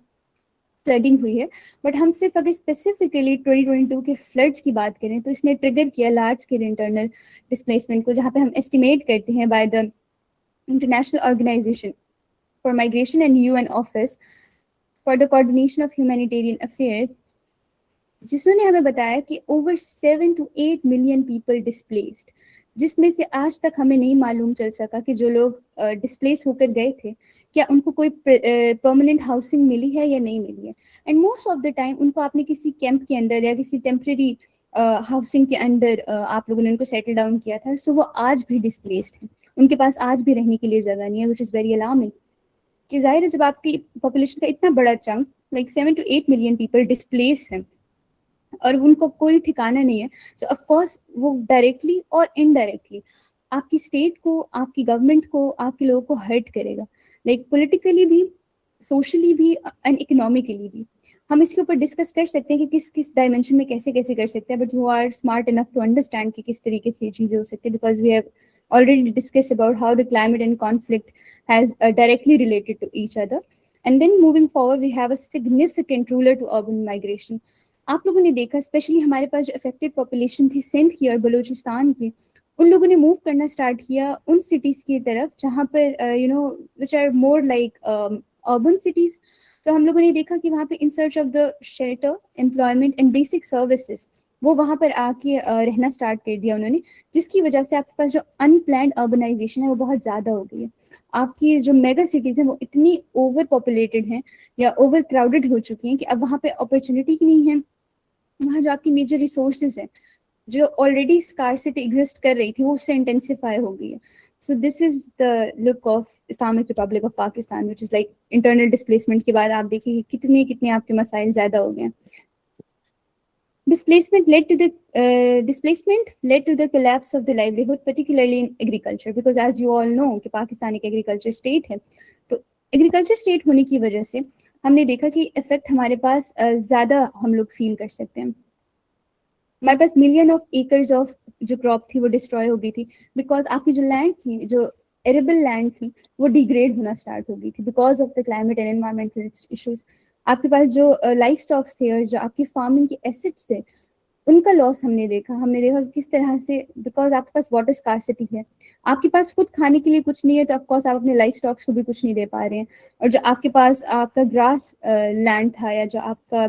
फ्लडिंग हुई है, बट हम सिर्फ अगर स्पेसिफिकली 2022 के फ्लड्स की बात करें तो इसने ट्रिगर किया लार्ज स्केल इंटरनल डिस्प्लेसमेंट को, जहाँ पे हम एस्टिमेट करते हैं by the international organization for migration and UN office for the coordination of humanitarian affairs, जिन्होंने हमें बताया कि over 7 to 8 million people displaced, जिसमें से आज तक हमें नहीं मालूम चल सका कि जो लोग डिस्प्लेस होकर गए थे क्या उनको कोई परमानेंट हाउसिंग मिली है या नहीं मिली है। And most of the time उनको आपने किसी कैंप के अंदर या किसी टेम्प्रेरी हाउसिंग के अंदर आप लोगों ने उनको सेटल डाउन किया था। सो वो आज भी डिस्प्लेस्ड हैं, उनके पास आज भी रहने के लिए जगह नहीं है, विच इज़ वेरी अलार्मिंग। कि जाहिर है जब आपकी पॉपुलेशन का इतना बड़ा chunk like 7 to 8 million people displace हैं और उनको कोई ठिकाना नहीं है, सो ऑफ कोर्स वो डायरेक्टली और इनडायरेक्टली आपकी स्टेट को, आपकी गवर्नमेंट को, आपके लोगों को हर्ट करेगा, लाइक पॉलिटिकली भी, सोशली भी एंड इकोनॉमिकली भी। हम इसके ऊपर डिस्कस कर सकते हैं कि किस किस डायमेंशन में कैसे कैसे कर सकते हैं, but you are smart enough to understand कि किस तरीके से ये चीज़ें हो सकती है, because we have already discussed about how the climate and conflict has directly related to each other. And then moving forward, we have a significant rural to urban migration. आप लोगों ने देखा, स्पेशली हमारे पास जो अफेक्टेड पॉपुलेशन थी सिंध की और बलूचिस्तान की, उन लोगों ने मूव करना स्टार्ट किया उन सिटीज़ की तरफ जहाँ पर which are more like urban cities. तो हम लोगों ने देखा कि वहाँ पे in search of the shelter, employment and basic services, वो वहाँ पर आके रहना स्टार्ट कर दिया उन्होंने, जिसकी वजह से आपके पास जो अनप्लैंड अर्बनाइजेशन है वो बहुत ज़्यादा हो गई है. आपकी जो मेगा सिटीज़ हैं वो इतनी ओवर पॉपुलेटेड हैं या ओवर क्राउडेड हो चुकी हैं कि अब वहाँ पे अपॉर्चुनिटी की नहीं है. वहाँ जो आपकी मेजर रिसोर्सेज हैं, जो ऑलरेडी स्कार्सिटी एग्जिस्ट कर रही थी, वो उससे इंटेंसिफाई हो गई है. सो this is the look of Islamic Republic of Pakistan, which is like internal displacement के बाद आप देखिए कि कितने आपके मसाइल ज़्यादा हो गए हैं. Displacement led to the collapse of the livelihood, particularly in agriculture, because as you all know कि पाकिस्तान एक एग्रीकल्चर स्टेट है. तो एग्रीकल्चर स्टेट होने की वजह से हमने देखा कि इफेक्ट हमारे पास ज़्यादा हम लोग फील कर सकते हैं. हमारे पास मिलियन ऑफ एकर्स ऑफ जो क्रॉप थी वो डिस्ट्रॉय हो गई थी, बिकॉज आपकी जो लैंड थी, जो एरेबल लैंड थी, वो डिग्रेड होना स्टार्ट हो गई थी because of the climate and environmental issues. आपके पास जो लाइफ स्टॉक्स थे और जो आपकी फार्मिंग के एसेट्स थे, उनका लॉस हमने देखा कि किस तरह से, बिकॉज आपके पास वाटर स्कार्सिटी है, आपके पास खुद खाने के लिए कुछ नहीं है, तो ऑफकोर्स आप अपने लाइफ स्टॉक्स को भी कुछ नहीं दे पा रहे हैं. और जो आपके पास आपका ग्रास लैंड था, या जो आपका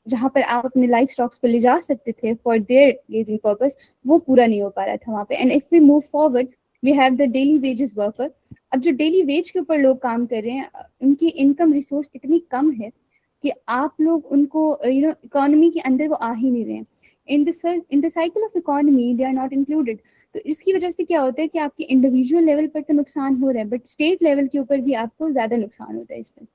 जहाँ पर आप अपने लाइफ स्टॉक्स को ले जा सकते थे फॉर देयर ग्रेजिंग पर्पस, वो पूरा नहीं हो पा रहा था वहाँ पे. And if we move forward, we have the daily wages worker. अब जो डेली वेज के ऊपर लोग काम कर रहे हैं, उनकी इनकम रिसोर्स इतनी कम है कि आप लोग उनको इकोनॉमी के अंदर वो आ ही नहीं रहे हैं. In the cycle of economy they are not included. तो इसकी वजह से क्या होता है कि आपके इंडिविजुअल लेवल पर तो नुकसान हो रहा है, बट स्टेट लेवल के ऊपर भी आपको ज़्यादा नुकसान होता है इस पर.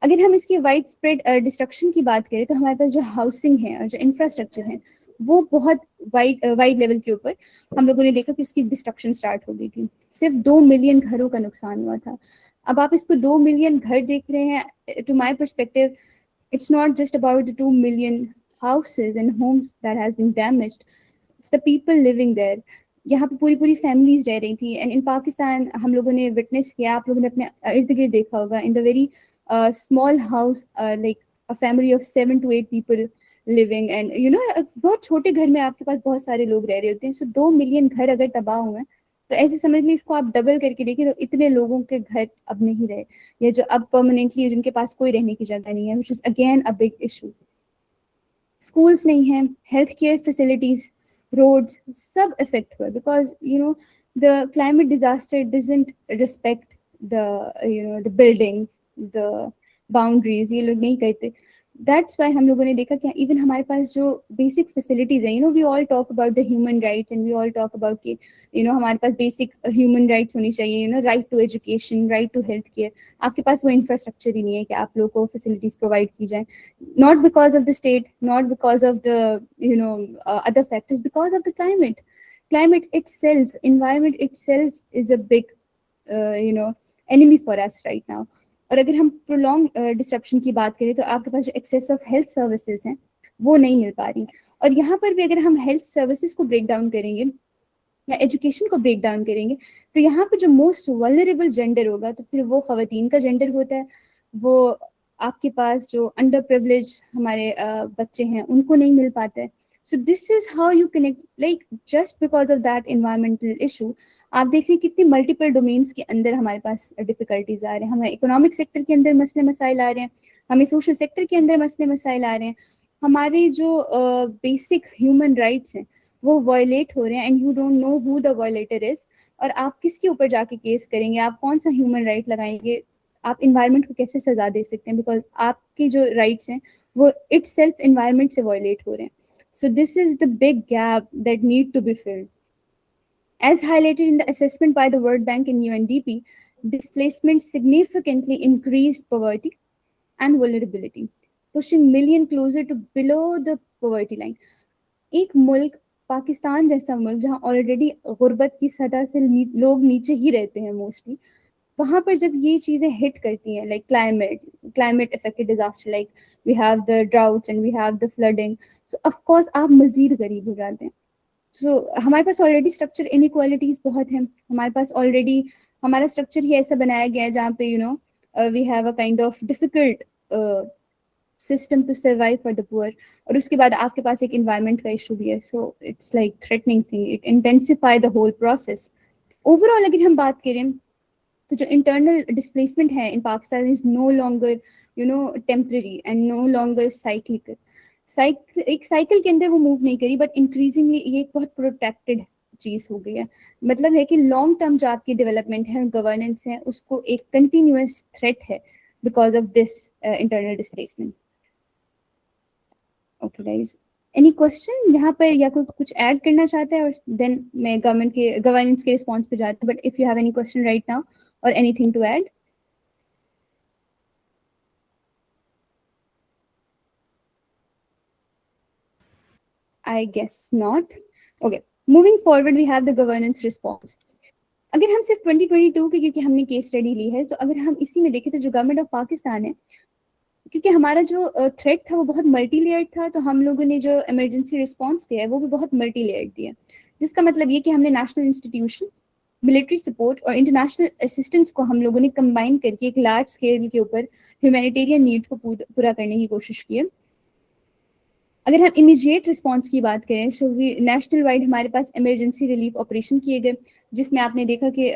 अगर हम इसकी वाइड स्प्रेड डिस्ट्रक्शन की बात करें, तो हमारे पास जो हाउसिंग है और जो इंफ्रास्ट्रक्चर है, वो बहुत वाइड लेवल के ऊपर हम लोगों ने देखा कि उसकी डिस्ट्रक्शन स्टार्ट हो गई थी. सिर्फ 2 मिलियन घरों का नुकसान हुआ था. अब आप इसको 2 मिलियन घर देख रहे हैं, to my perspective it's not just about the 2 million houses and homes that has been damaged, it's the people living there. यहाँ पे पूरी फैमिलीज रह रही थी. एंड इन पाकिस्तान हम लोगों ने विटनेस किया, आप लोगों ने अपने इर्द गिर्द देखा होगा, in the very small house, like a family of 7 to 8 people living, and बहुत छोटे घर में आपके पास बहुत सारे लोग रह रहे होते हैं. सो 2 मिलियन घर अगर तबाह हुए हैं, तो ऐसे समझ लें, इसको आप डबल करके देखिए तो इतने लोगों के घर अब नहीं रहे, या जो अब परमानेंटली जिनके पास कोई रहने की जगह नहीं है, which is again a big issue. Schools नहीं है, हेल्थ केयर फैसिलिटीज, रोड्स सब इफेक्ट हुआ, because the climate disaster doesn't respect the buildings, the boundaries, ये लोग नहीं करते. That's why हम लोगों ने देखा कि इवन हमारे पास जो बेसिक फैसिलिटीज हैं, we all talk about the human rights and we all talk about कि हमारे पास बेसिक ह्यूमन राइट्स होनी चाहिए, right to education, right to health care. आपके पास वो इंफ्रास्ट्रक्चर ही नहीं है कि आप लोगों को फैसिलिटीज प्रोवाइड की जाए, not because of the state, not because of the other factors, because of the climate itself, environment itself is a big enemy for us right now. और अगर हम प्रोलॉन्ग डिस्ट्रप्शन की बात करें, तो आपके पास जो एक्सेस ऑफ हेल्थ सर्विसेज हैं वो नहीं मिल पा रही. और यहाँ पर भी अगर हम हेल्थ सर्विसेज को ब्रेक डाउन करेंगे या एजुकेशन को ब्रेक डाउन करेंगे, तो यहाँ पर जो मोस्ट वल्नरेबल जेंडर होगा, तो फिर वो खवातीन का जेंडर होता है. वो आपके पास जो अंडर प्रिविलेज हमारे बच्चे हैं, उनको नहीं मिल पाता है. So this is how you connect, like just because of that environmental issue, आप देख रहे हैं कितने मल्टीपल डोमेन्स के अंदर हमारे पास डिफिकल्टीज आ रहे हैं. हमें इकोनॉमिक सेक्टर के अंदर मसले मसाइल आ रहे हैं, हमें सोशल सेक्टर के अंदर मसले मसाइल आ रहे हैं, हमारे जो बेसिक ह्यूमन राइट्स हैं वो वायलेट हो रहे हैं, and you don't know who the violator is. और आप किसके ऊपर जाके केस करेंगे, आप कौन सा ह्यूमन राइट लगाएंगे, आप इन्वायरमेंट को कैसे सजा दे सकते हैं, बिकॉज आपकी जो राइट्स हैं वो इटसेल्फ इन्वायरमेंट से वायलेट हो रहे हैं. So this is the big gap that need to be filled. As highlighted in the assessment by the World Bank and UNDP, displacement significantly increased poverty and vulnerability, pushing millions closer to below the poverty line. एक मुल्क, पाकिस्तान जैसा मुल्क, जहाँ already गुर्बत की सतह से लोग नीचे ही रहते हैं मोस्टली, वहाँ पर जब ये चीज़ें हिट करती हैं, like climate affected disaster, like we have the droughts and we have the flooding, so of course आप मजीद गरीब हो जाते हैं. सो हमारे पास ऑलरेडी स्ट्रक्चर इनइक्वालिटीज बहुत हैं. हमारे पास ऑलरेडी हमारा स्ट्रक्चर ही ऐसा बनाया गया है जहाँ पे we have a kind of difficult system to survive for the poor, और उसके बाद आपके पास एक environment का issue भी है, so it's like threatening thing, it intensify the whole process. Overall अगर हम बात करें तो जो internal displacement है in Pakistan is no longer temporary and no longer cyclical. एक साइकिल के अंदर वो मूव नहीं करी, बट इंक्रीजिंगली ये एक बहुत प्रोटेक्टेड चीज हो गई है. मतलब है कि लॉन्ग टर्म जो आपकी डेवलपमेंट है, गवर्नेंस है, उसको एक कंटिन्यूअस थ्रेट है because of this internal displacement. Okay guys, any question यहाँ पर, या कोई कुछ ऐड करना चाहता है, और देन मैं गवर्नेंस के रिस्पॉन्स पे जाती हूँ. But if you have any question right now or anything to add. I guess not. Okay, moving forward we have the governance response. अगर हम सिर्फ 2022 के, क्योंकि हमने केस स्टडी ली है, तो अगर हम इसी में देखें तो जो गवर्नमेंट ऑफ पाकिस्तान है, क्योंकि हमारा जो थ्रेट था वो बहुत मल्टी लेयर्ड था, तो हम लोगों ने जो इमरजेंसी रिस्पॉन्स दिया है वो भी बहुत मल्टी लेयर्ड दिया. जिसका मतलब ये कि हमने नेशनल इंस्टीट्यूशन, मिलिट्री सपोर्ट और इंटरनेशनल असिस्टेंस को हम लोगों ने कंबाइन करके एक लार्ज स्केल के ऊपर ह्यूमैनिटेरियन नीड को पूरा करने की कोशिश की है. अगर हम इमीडिएट रिस्पांस की बात करें, सो नेशनल वाइड हमारे पास इमरजेंसी रिलीफ ऑपरेशन किए गए, जिसमें आपने देखा कि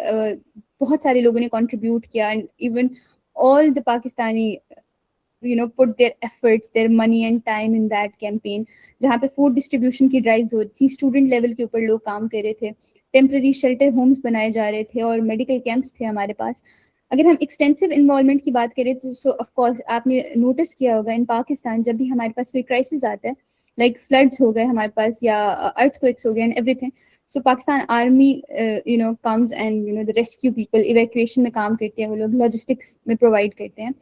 बहुत सारे लोगों ने कंट्रीब्यूट किया, and even all the Pakistani put their efforts, their money and time in that campaign, जहाँ पे फूड डिस्ट्रीब्यूशन की ड्राइव्स हो रही थी, स्टूडेंट लेवल के ऊपर लोग काम कर रहे थे, टेम्पररी शेल्टर होम्स बनाए जा रहे थे, और मेडिकल कैंप्स थे हमारे पास. अगर हम एक्सटेंसिव इन्वॉल्वमेंट की बात करें तो सो ऑफ कोर्स आपने नोटिस किया होगा इन पाकिस्तान, जब भी हमारे पास कोई क्राइसिस आता है, लाइक फ्लड्स हो गए हमारे पास या अर्थक्वेक्स हो गए and everything, so Pakistan army comes and the rescue people, evacuation में काम करते हैं वो लोग, लॉजिस्टिक्स में प्रोवाइड करते हैं,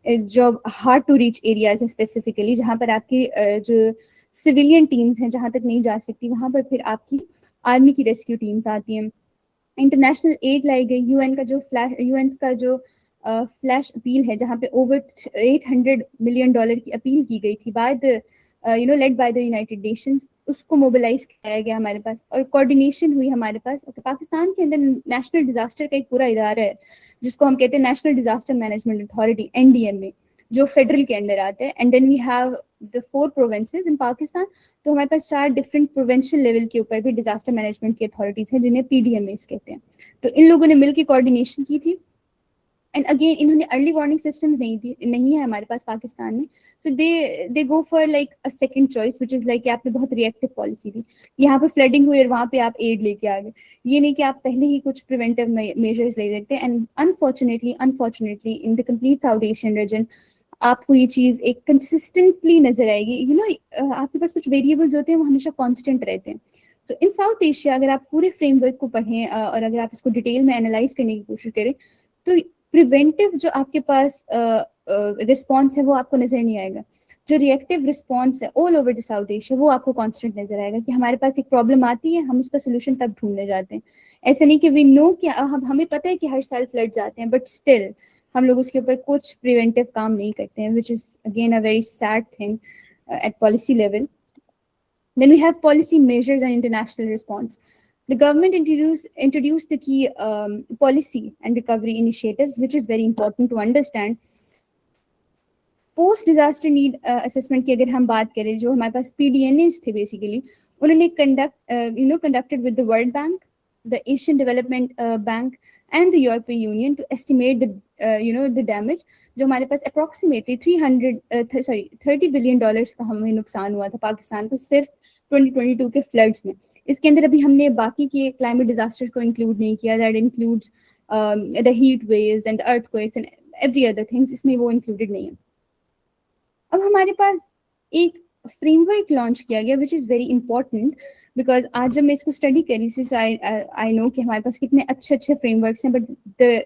जो हार्ड टू रीच एरियाज हैं स्पेसिफिकली, जहाँ पर आपकी जो सिविलियन टीम्स हैं जहाँ तक नहीं जा सकती, वहाँ पर फिर आपकी आर्मी की रेस्क्यू टीम्स आती हैं. इंटरनेशनल एड लाई गई, यूएन का जो फ्लैश अपील है, जहाँ पे ओवर $800 मिलियन की अपील की गई थी by the led by the United Nations, उसको मोबिलाइज किया गया हमारे पास, और कोऑर्डिनेशन हुई हमारे पास. पाकिस्तान के अंदर नेशनल डिजास्टर का एक पूरा इदारा है जिसको हम कहते हैं national disaster management authority, NDMA, जो फेडरल के अंदर आता है. And then we have the 4 provinces in Pakistan, तो हमारे पास 4 डिफरेंट प्रोविंशियल लेवल के ऊपर भी डिजास्टर मैनेजमेंट की अथॉरिटीज हैं जिन्हें PDMAs कहते हैं. तो इन लोगों ने मिलकर कोऑर्डिनेशन की थी. एंड अगेन इन्होंने अर्ली वार्निंग सिस्टम्स नहीं है हमारे पास पाकिस्तान में, so they go for like a second choice, which is like आपने बहुत रिएक्टिव पॉलिसी दी, यहाँ पे फ्लडिंग हुई और वहाँ पे आप एड लेके आ गए, ये नहीं कि आप पहले ही कुछ प्रिवेंटिव मेजर्स ले लेते हैं. And unfortunately in the complete south Asian reason आपको ये चीज एक कंसिस्टेंटली नजर आएगी. आपके पास कुछ वेरिएबल्स होते हैं वो हमेशा कांस्टेंट रहते हैं. सो इन साउथ एशिया अगर आप पूरे फ्रेमवर्क को पढ़ें और अगर आप इसको डिटेल में एनालाइज करने की कोशिश करें, तो प्रिवेंटिव जो आपके पास रिस्पॉन्स है वो आपको नजर नहीं आएगा. जो रिएक्टिव रिस्पॉन्स है all over the south Asia वो आपको कांस्टेंट नजर आएगा, कि हमारे पास एक प्रॉब्लम आती है, हम उसका सोल्यूशन तब ढूंढने जाते हैं. ऐसा नहीं कि वी नो कि हमें पता है कि हर साल फ्लड्स आते हैं, बट स्टिल हम लोग उसके ऊपर कुछ प्रिवेंटिव काम नहीं करते हैं, विच is again a very sad thing at policy level. Then we have policy measures and international response. The government introduced the key policy and recovery initiatives, which is very important to understand. Post disaster need assessment की अगर हम बात करें, जो हमारे पास PDNAs थे basically, उन्होंने conducted with the World Bank, the Asian Development Bank and the European Union to estimate the damage. जो हमारे पास approximately $30 billion का हमें नुकसान हुआ था पाकिस्तान को सिर्फ 2022 के फ्लड्स में. इसके अंदर अभी हमने बाकी के क्लाइमेट डिजास्टर को इंक्लूड नहीं किया, that includes the heat waves and earthquakes and every other things, इसमें वो इंक्लूडेड नहीं है. अब हमारे पास एक फ्रेमवर्क लॉन्च किया गया which is very important, because आज जब मैं इसको स्टडी करी थी आई नो कि हमारे पास कितने अच्छे फ्रेमवर्क्स हैं, बट द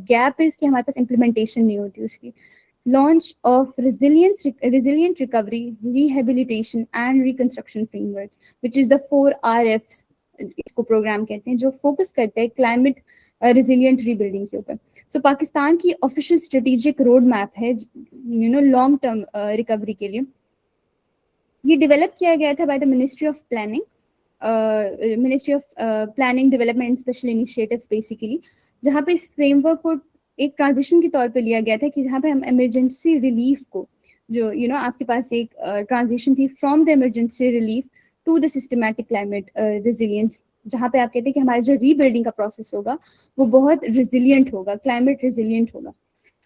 गैप इज कि हमारे पास इम्प्लीमेंटेशन नहीं होती उसकी. Launch of resilient recovery, rehabilitation and reconstruction framework, which is the 4 RFs, इसको प्रोग्राम कहते हैं, जो फोकस करते हैं क्लाइमेट रिजिलियंट रीबिल्डिंग के ऊपर. सो पाकिस्तान की ऑफिशियल स्ट्रेटेजिक रोड मैप है लॉन्ग टर्म रिकवरी के लिए. ये डेवलप किया गया था by the ministry of planning development and special initiatives basically, जहाँ पे इस फ्रेमवर्क को एक ट्रांजिशन के तौर पे लिया गया था कि जहाँ पे हम इमरजेंसी रिलीफ को, जो आपके पास एक ट्रांजिशन थी from the emergency relief to the systematic climate resilience, जहाँ पे आप कहते हैं कि हमारा जो रीबिल्डिंग का प्रोसेस होगा वो बहुत रेजिलियंट होगा, क्लाइमेट रेजिलियंट होगा।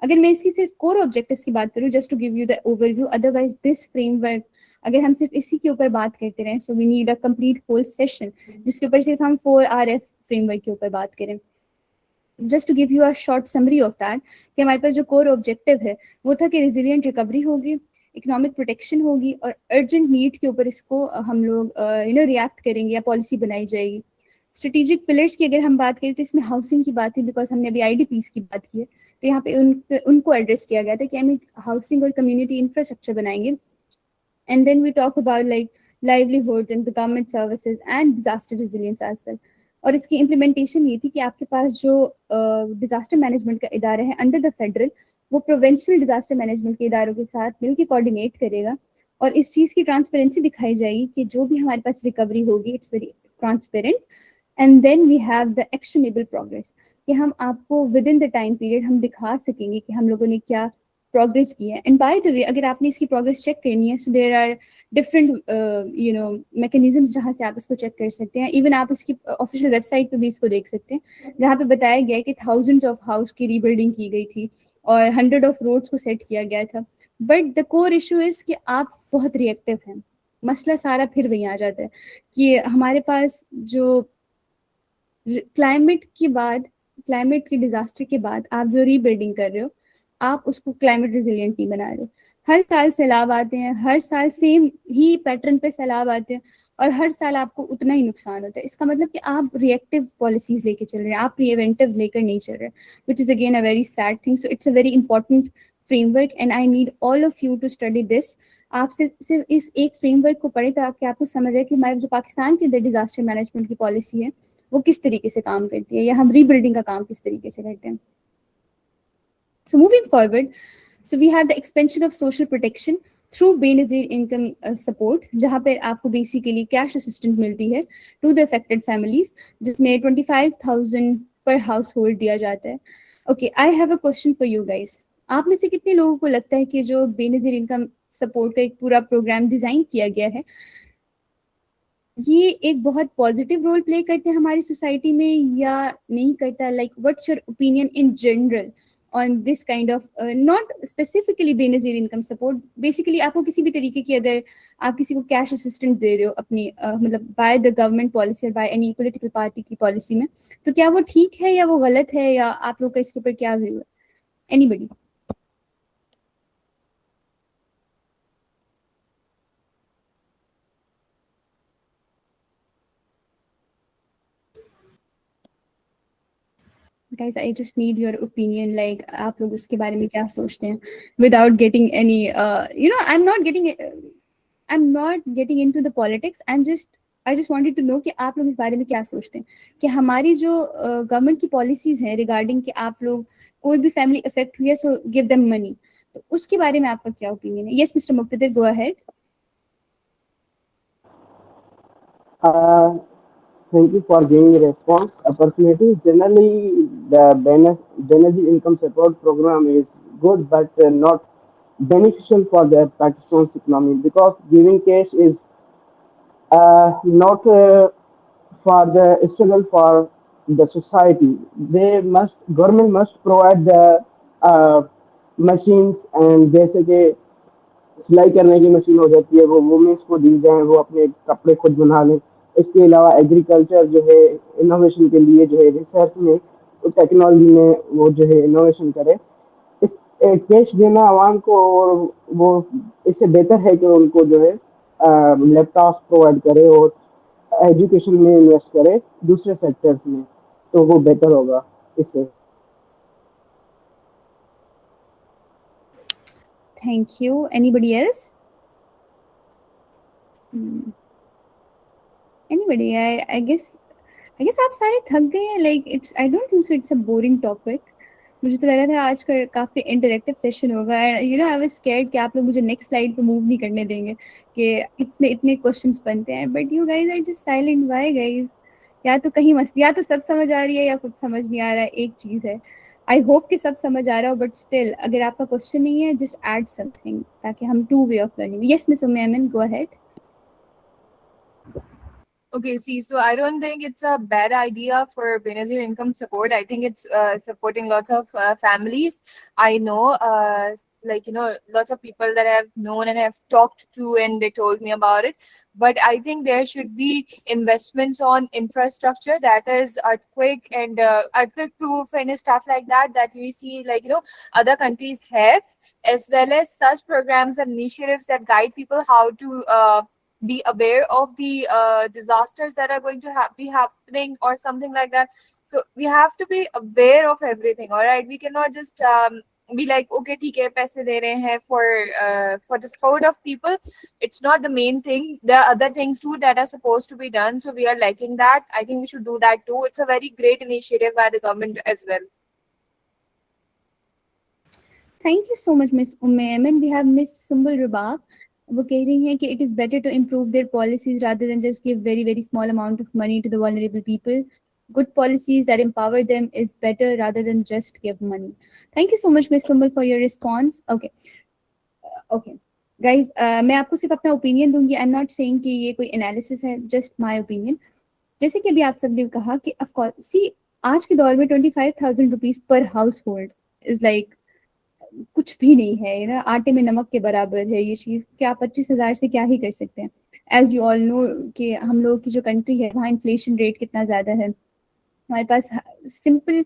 अगर मैं इसकी सिर्फ कोर ऑब्जेक्टिव्स की बात करूँ, just to give you the overview, otherwise this framework अगर हम सिर्फ इसी के ऊपर बात करते रहें, so we need a complete whole session जिसके ऊपर सिर्फ हम 4RF फ्रेमवर्क के ऊपर बात करें। Just to give you a short summary of that, कि हमारे पास जो कोर ऑब्जेक्टिव है वो था कि रेजिलियंट रिकवरी होगी, इकोनॉमिक प्रोटेक्शन होगी, और अर्जेंट नीड के ऊपर इसको हम लोग रिएक्ट करेंगे या पॉलिसी बनाई जाएगी। स्ट्रेटेजिक पिलर्स की अगर हम बात करें तो इसमें हाउसिंग की बात है, बिकॉज हमने अभी IDPs की बात की है, तो यहाँ पे उनको एड्रेस किया गया था कि हम हाउसिंग और कम्युनिटी इंफ्रास्ट्रक्चर बनाएंगे। And then we talk about like livelihoods and the government services and disaster resilience as well। और इसकी इम्प्लीमेंटेशन ये थी कि आपके पास जो डिजास्टर मैनेजमेंट का इदारा है अंडर द फेडरल, वो प्रोविंशियल डिजास्टर मैनेजमेंट के इदारों के साथ मिलकर कोऑर्डिनेट करेगा, और इस चीज़ की ट्रांसपेरेंसी दिखाई जाएगी कि जो भी हमारे पास रिकवरी होगी it's very transparent. And then we have the actionable progress, कि हम आपको within the time period हम दिखा सकेंगे कि हम लोगों ने क्या प्रोग्रेस की है। एंड बाय द वे, अगर आपने इसकी प्रोग्रेस चेक करनी है, so there are different mechanisms जहाँ से आप इसको चेक कर सकते हैं। इवन आप इसकी ऑफिशियल वेबसाइट पे भी इसको देख सकते हैं, जहाँ पे बताया गया है कि थाउजेंड्स ऑफ हाउस की रीबिल्डिंग की गई थी और 100 ऑफ रोड्स को सेट किया गया था। But the core issue is कि आप बहुत रिएक्टिव हैं। मसला सारा फिर वहीं आ जाता है कि हमारे पास जो क्लाइमेट के डिजास्टर के बाद आप जो रीबिल्डिंग कर रहे हो, आप उसको क्लाइमेट रेजिलिएंट नहीं बना रहे हो। हर साल सैलाब आते हैं, हर साल सेम ही पैटर्न पे सैलाब आते हैं, और हर साल आपको उतना ही नुकसान होता है। इसका मतलब कि आप रिएक्टिव पॉलिसीज लेके चल रहे हैं, आप प्रिवेंटिव लेकर नहीं चल रहे, which is again a very sad thing. So it's a very important framework and I need all of you to study this. आप सिर्फ इस एक फ्रेमवर्क को पढ़े ताकि आपको समझ आए कि हमारे जो पाकिस्तान के अंदर डिजास्टर मैनेजमेंट की पॉलिसी है वो किस तरीके से काम करती है, या हम रीबिल्डिंग का काम किस तरीके से करते हैं। So moving forward, so we have the expansion of social protection through Benazir income support, जहाँ पे आपको basically cash assistance मिलती है to the affected families, जिसमें 25,000 per household दिया जाता है। Okay, I have a question for you guys. आप में से कितने लोगों को लगता है कि जो बेनजीर इनकम सपोर्ट का एक पूरा प्रोग्राम डिजाइन किया गया है, ये एक बहुत पॉजिटिव रोल प्ले करते हैं हमारी सोसाइटी में या नहीं करता? Like what's your opinion in general on this kind of, not specifically Benazir income support, basically आपको किसी भी तरीके की, अगर आप किसी को कैश असिस्टेंस दे रहे हो अपनी मतलब बाय द गवर्नमेंट पॉलिसी और बाय एनी पॉलिटिकल पार्टी की पॉलिसी में, तो क्या वो ठीक है या वो गलत है, या आप लोग का इसके ऊपर क्या व्यू है? Anybody? Guys, I just need your opinion, like आप लोग उसके बारे में क्या सोचते हैं, without getting any I'm not getting into the politics, I just wanted to know कि आप लोग इस बारे में क्या सोचते हैं कि हमारी जो गवर्नमेंट की पॉलिसीज हैं रिगार्डिंग कि आप लोग कोई भी फैमिली अफेक्ट हुई है सो गिव देम मनी, तो उसके बारे में आपका क्या ओपिनियन है? Yes mister Muqtadir, go ahead. Thank you for giving a response opportunity. Generally, the Benazir income support program is good, but not beneficial for the Pakistan's economy, because giving cash is not for the struggle for the society. Government must provide the machines, and जैसे कि सिलाई करने की machine हो जाती है वो women's को दी जाए, वो अपने कपड़े खुद बना लें। इसके अलावा एग्रीकल्चर जो है इनोवेशन के लिए जो है रिसर्च में, टेक्नोलॉजी में वो जो है इनोवेशन करे। इस कैश देना आवाम को, और वो इससे बेहतर है कि उनको जो है लैपटॉप प्रोवाइड करे और एजुकेशन में इन्वेस्ट करे दूसरे सेक्टर्स में, तो वो बेहतर होगा इससे। Thank you. Anybody else? Anybody? I guess आप सारे थक गए हैं। Like I don't think so. It's a boring topic. मुझे तो लगा था आज का काफी इंटरेक्टिव सेशन होगा। I was scared कि आप लोग मुझे नेक्स्ट स्लाइड पे मूव नहीं करने देंगे कि इतने क्वेश्चंस बनते हैं। But you guys are just silent. Why guys? या तो कहीं या तो सब समझ आ रही है या कुछ समझ नहीं आ रहा है, एक चीज है। आई होप कि सब समझ आ रहा हो, बट स्टिल अगर आपका क्वेश्चन नहीं है, जस्ट ऐड समथिंग ताकि हम two way of learning. Yes miss Umme Aman, go ahead. Okay, see, so I don't think it's a bad idea for Benazir income support. I think it's supporting lots of families. I know, like, you know, lots of people that I've known and have talked to, and they told me about it. But I think there should be investments on infrastructure that is earthquake and earthquake proof and stuff like that, that we see, like, you know, other countries have, as well as such programs and initiatives that guide people how to be aware of the disasters that are going to be happening or something like that. So we have to be aware of everything. All right, we cannot just be like, okay, theek hai, paise de rahe hain for the support of people. It's not the main thing. There are other things too that are supposed to be done, so we are lacking that. I think we should do that too. It's a very great initiative by the government as well. Thank you so much, Miss Umme Aman. We have Miss Sumbul Rubab. वो कह रही हैं कि it is better to improve their policies rather than just give very, very small amount of money to the vulnerable people. Good policies that empower them is better rather than just give money. Thank you so much, Miss Sumbul, for your response. Okay. Okay. Guys, मैं आपको सिर्फ अपना opinion दूंगी. आई am not saying कि ये कोई analysis है, just my opinion. जैसे कि अभी आप सब ने कहा कि ऑफ कोर्स सी आज के दौर में 25,000 rupees per house hold is like कुछ भी नहीं है ना, आटे में नमक के बराबर है ये चीज. क्या 25,000 से क्या ही कर सकते हैं. एज यू ऑल नो कि हम लोग की जो कंट्री है वहाँ इन्फ्लेशन रेट कितना ज्यादा है, हमारे पास सिंपल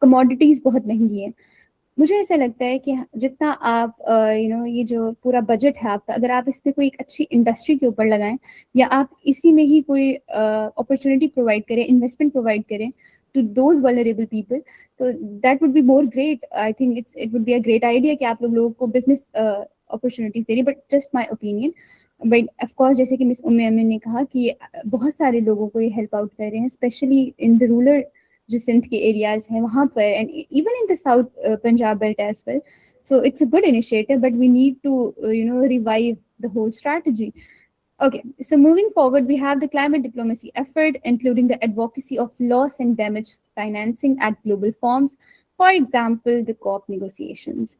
कमोडिटीज बहुत महंगी है. मुझे ऐसा लगता है कि जितना आप ये जो पूरा बजट है आपका, अगर आप इसमें कोई एक अच्छी इंडस्ट्री के ऊपर लगाएं या आप इसी में ही कोई अपॉर्चुनिटी प्रोवाइड करें, इन्वेस्टमेंट प्रोवाइड करें to those vulnerable people, so that would be more great. I think it would be a great idea कि आप लोगों को business opportunities दे रही. But just my opinion. But of course जैसे कि miss उम्मे अमीन ने कहा कि बहुत सारे लोगों को ये help out कर रहे हैं, especially in the rural जो सिंध के areas हैं वहाँ पर, and even in the south Punjab belt as well. So it's a good initiative, but we need to revive the whole strategy. Okay, so moving forward, we have the climate diplomacy effort, including the advocacy of loss and damage financing at global forums. For example, the COP negotiations.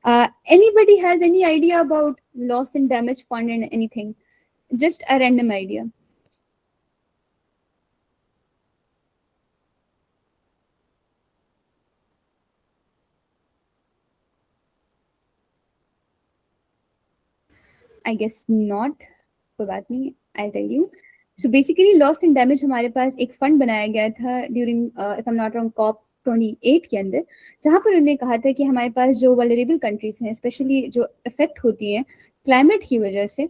Anybody has any idea about loss and damage fund and anything? Just a random idea. I guess not. कोई बात नहीं, I tell you. So basically loss and damage हमारे पास एक fund बनाया गया था during if I am not wrong COP 28 के अंदर, जहाँ पर उन्होंने कहा था कि हमारे पास जो वल्नरेबल कंट्रीज हैं, स्पेशली जो इफेक्ट होती हैं क्लाइमेट की वजह से,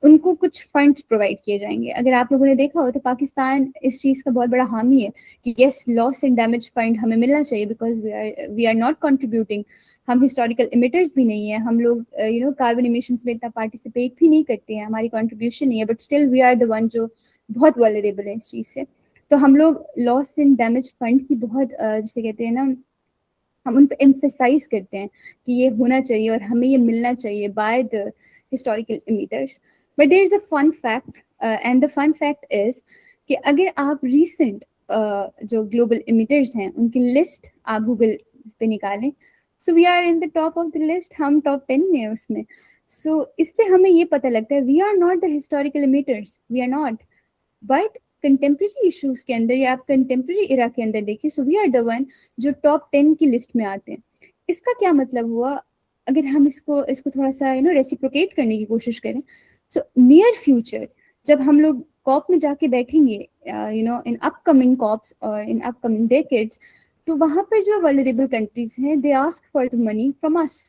उनको कुछ फंड्स प्रोवाइड किए जाएंगे. अगर आप लोगों ने देखा हो तो पाकिस्तान इस चीज़ का बहुत बड़ा हामी है कि yes, loss and damage fund हमें मिलना चाहिए because we are not contributing. हम हिस्टोरिकल इमिटर्स भी नहीं है, हम लोग कार्बन इमिशंस में इतना पार्टिसिपेट भी नहीं करते हैं, हमारी कंट्रीब्यूशन नहीं है, but still we are the one जो बहुत वल्नरेबल है इस चीज़ से. तो हम लोग लॉस एंड डैमेज फंड की बहुत जिसे कहते हैं ना, हम उन पर एम्फेसाइज करते हैं कि ये होना चाहिए और हमें ये मिलना चाहिए by the historical emitters. But there is a fun fact, and the fun fact is कि अगर आप रिसेंट जो ग्लोबल इमिटर्स हैं उनकी लिस्ट आप गूगल पे निकालें, so we are in the top of the list, हम टॉप 10 में है उसमें. सो इससे हमें ये पता लगता है we are not the historical emitters, we are not. But contemporary issues के अंदर या आप कंटेम्प्रेरी इरा के अंदर देखिए, so we are the one जो टॉप 10 की लिस्ट में आते हैं. इसका क्या मतलब हुआ, अगर हम इसको थोड़ा सा रेसिप्रोकेट करने की कोशिश करें, सो नियर फ्यूचर जब हम लोग कॉप में जाके बैठेंगे इन अपकमिंग कॉप्स और इन अपकमिंग डेकेड्स, तो वहाँ पर जो वल्नरेबल कंट्रीज हैं they ask for the money from us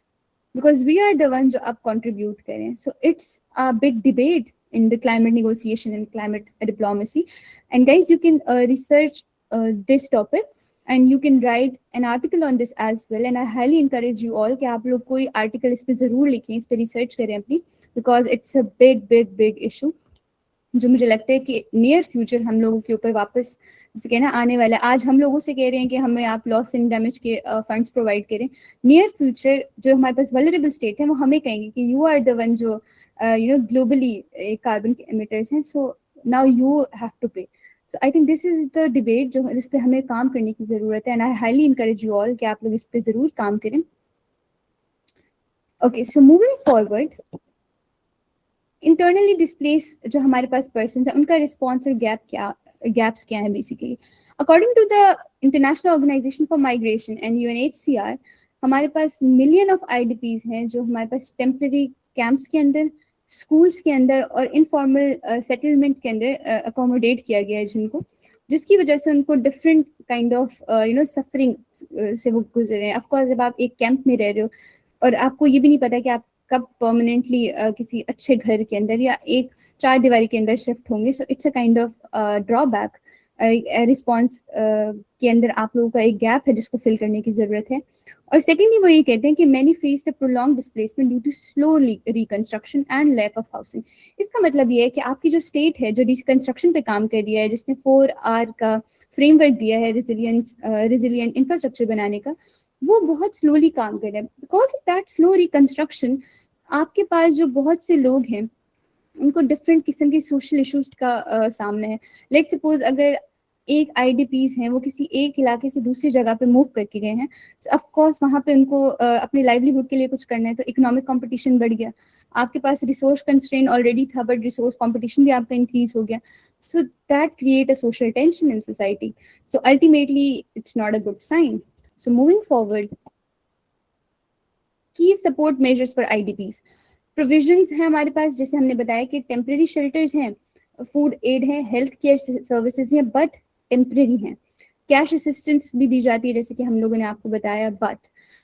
because we are the one जो अब कंट्रीब्यूट करें. So it's a big debate in the climate negotiation and climate diplomacy. And guys, you can research this topic and you can write an article on this as well. And I highly encourage you all कि आप लोग कोई article इस पे ज़रूर लिखें, इस पे research करें अपनी, because it's a big issue जो मुझे लगता है कि नियर फ्यूचर हम लोगों के ऊपर वापस जैसे कहना आने वाला है. आज हम लोगों से कह रहे हैं कि हमें आप लॉस एंड डैमेज के फंड्स प्रोवाइड करें. नियर फ्यूचर जो हमारे पास वल्नरेबल स्टेट है वो हमें कहेंगे कि यू आर द वन जो ग्लोबली कार्बन के एमिटर्स हैं, so now you have to pay. So I think this is the debate जिस पे हमें काम करने की जरूरत है, and I highly encourage you all कि आप लोग इस पे जरूर काम करें. Okay, so moving forward, internally displaced जो हमारे पास पर्सन है उनका रिस्पॉन्स और गैप्स क्या है basically. According to the international organization for migration and UNHCR, हमारे पास मिलियन ऑफ IDPs हैं जो हमारे पास टेम्पररी कैंप्स के अंदर, स्कूल्स के अंदर और इनफॉर्मल सेटलमेंट के अंदर अकोमोडेट किया गया है जिनको, जिसकी वजह से उनको डिफरेंट काइंड ऑफ सफरिंग से वो गुजर रहे हैं. ऑफकोर्स जब आप एक कैंप में रह रहे हो और आपको ये भी नहीं पता कि आप कब परमानेंटली किसी अच्छे घर के अंदर या एक चार दीवारी के अंदर शिफ्ट होंगे, सो it's a kind of drawback. Response के अंदर आप लोगों का एक गैप है जिसको फिल करने की जरूरत है. और सेकेंडली वो ये कहते हैं कि many face the prolong displacement due to slow reconstruction and lack of housing. इसका मतलब ये है कि आपकी जो स्टेट है जो रिकंस्ट्रक्शन पे काम कर रही है, जिसने 4R का फ्रेमवर्क दिया है रेजिलियंट इंफ्रास्ट्रक्चर बनाने का, वो बहुत स्लोली काम कर रहा है. Because of that slow reconstruction आपके पास जो बहुत से लोग हैं उनको डिफरेंट किस्म के सोशल इश्यूज का सामना है. लेट्स सपोज अगर एक IDPs हैं वो किसी एक इलाके से दूसरी जगह पे मूव करके गए हैं, ऑफ कोर्स वहाँ पे उनको अपने लाइवलीहुड के लिए कुछ करना है, तो इकोनॉमिक कंपटीशन बढ़ गया. आपके पास रिसोर्स कंस्ट्रेन ऑलरेडी था बट रिसोर्स कंपटीशन भी आपका इंक्रीज हो गया. So that create a social tension in society. So ultimately it's not a good sign. So moving forward, key support measures for IDPs. Provisions हैं हमारे पास, जैसे हमने बताया कि टेम्पररी शेल्टर्स हैं, फूड एड है, हेल्थ केयर सर्विसेज हैं बट टेम्पररी हैं, कैश असिस्टेंस भी दी जाती है जैसे कि हम लोगों ने आपको बताया. बट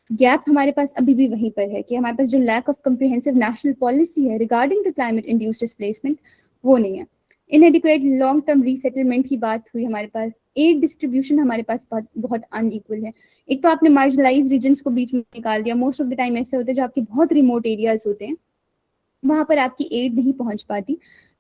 गैप हमारे पास अभी भी वहीं पर है कि हमारे पास जो lack of comprehensive national policy है regarding the climate induced displacement वो नहीं है. इनएडिक्वेट लॉन्ग टर्म रीसेटलमेंट की बात हुई हमारे पास. एड डिस्ट्रीब्यूशन हमारे पास बहुत अनइक्वल है. एक तो आपने मार्जिनलाइज रीजन्स को बीच में निकाल दिया. मोस्ट ऑफ द टाइम ऐसे होते हैं जो आपके बहुत रिमोट एरियाज होते हैं वहां पर आपकी एड नहीं पहुंच पाती.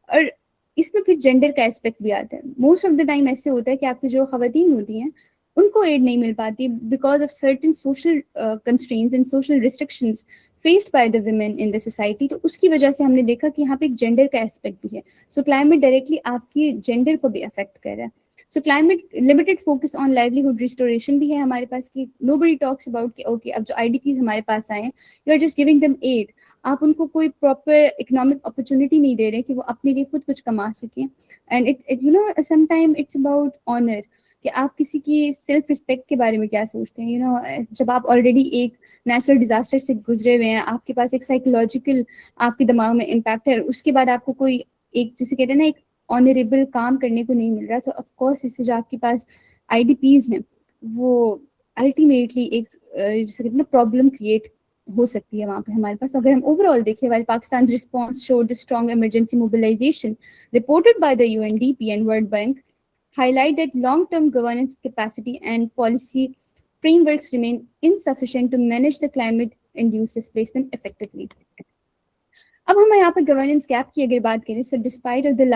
और इसमें फिर जेंडर का एस्पेक्ट भी आता है. मोस्ट ऑफ द टाइम ऐसे होता है कि आपकी जो खवातीन होती हैं उनको एड नहीं मिल पाती because of certain social constraints and social restrictions faced by the women in the society. तो उसकी वजह से हमने देखा कि यहाँ पे एक जेंडर का एस्पेक्ट भी है. सो क्लाइमेट डायरेक्टली आपकी जेंडर को भी अफेक्ट कर रहा है. So climate limited focus on livelihood restoration भी है हमारे पास कि नोबडी टॉक्स अबाउट कि ओके अब जो IDPs हमारे पास आए हैं you are just giving them aid. आप उनको कोई प्रॉपर इकोनॉमिक अपॉर्चुनिटी नहीं दे रहे कि वो अपने लिए खुद कुछ कमा सकें. And it you know sometime it's about honour कि आप किसी की सेल्फ रिस्पेक्ट के बारे में क्या सोचते हैं. यू नो जब आप ऑलरेडी एक नेचुरल डिजास्टर से गुजरे हुए हैं, आपके पास एक साइकोलॉजिकल आपके दिमाग में इम्पैक्ट है, उसके बाद आपको कोई एक जिसे कहते हैं ना एक ऑनरेबल काम करने को नहीं मिल रहा, तो ऑफ कोर्स इससे जो आपके पास IDPs हैं वो अल्टीमेटली एक जिसे कहते हैं ना प्रॉब्लम क्रिएट हो सकती है वहाँ पे हमारे पास. अगर हम ओवरऑल देखें, while Pakistan's response showed the strong emergency mobilization reported by the UNDP and World Bank highlight that long-term governance capacity and policy frameworks remain insufficient to manage the climate-induced displacement effectively. अब हम यहाँ पर governance gap की अगर बात करें, so despite of the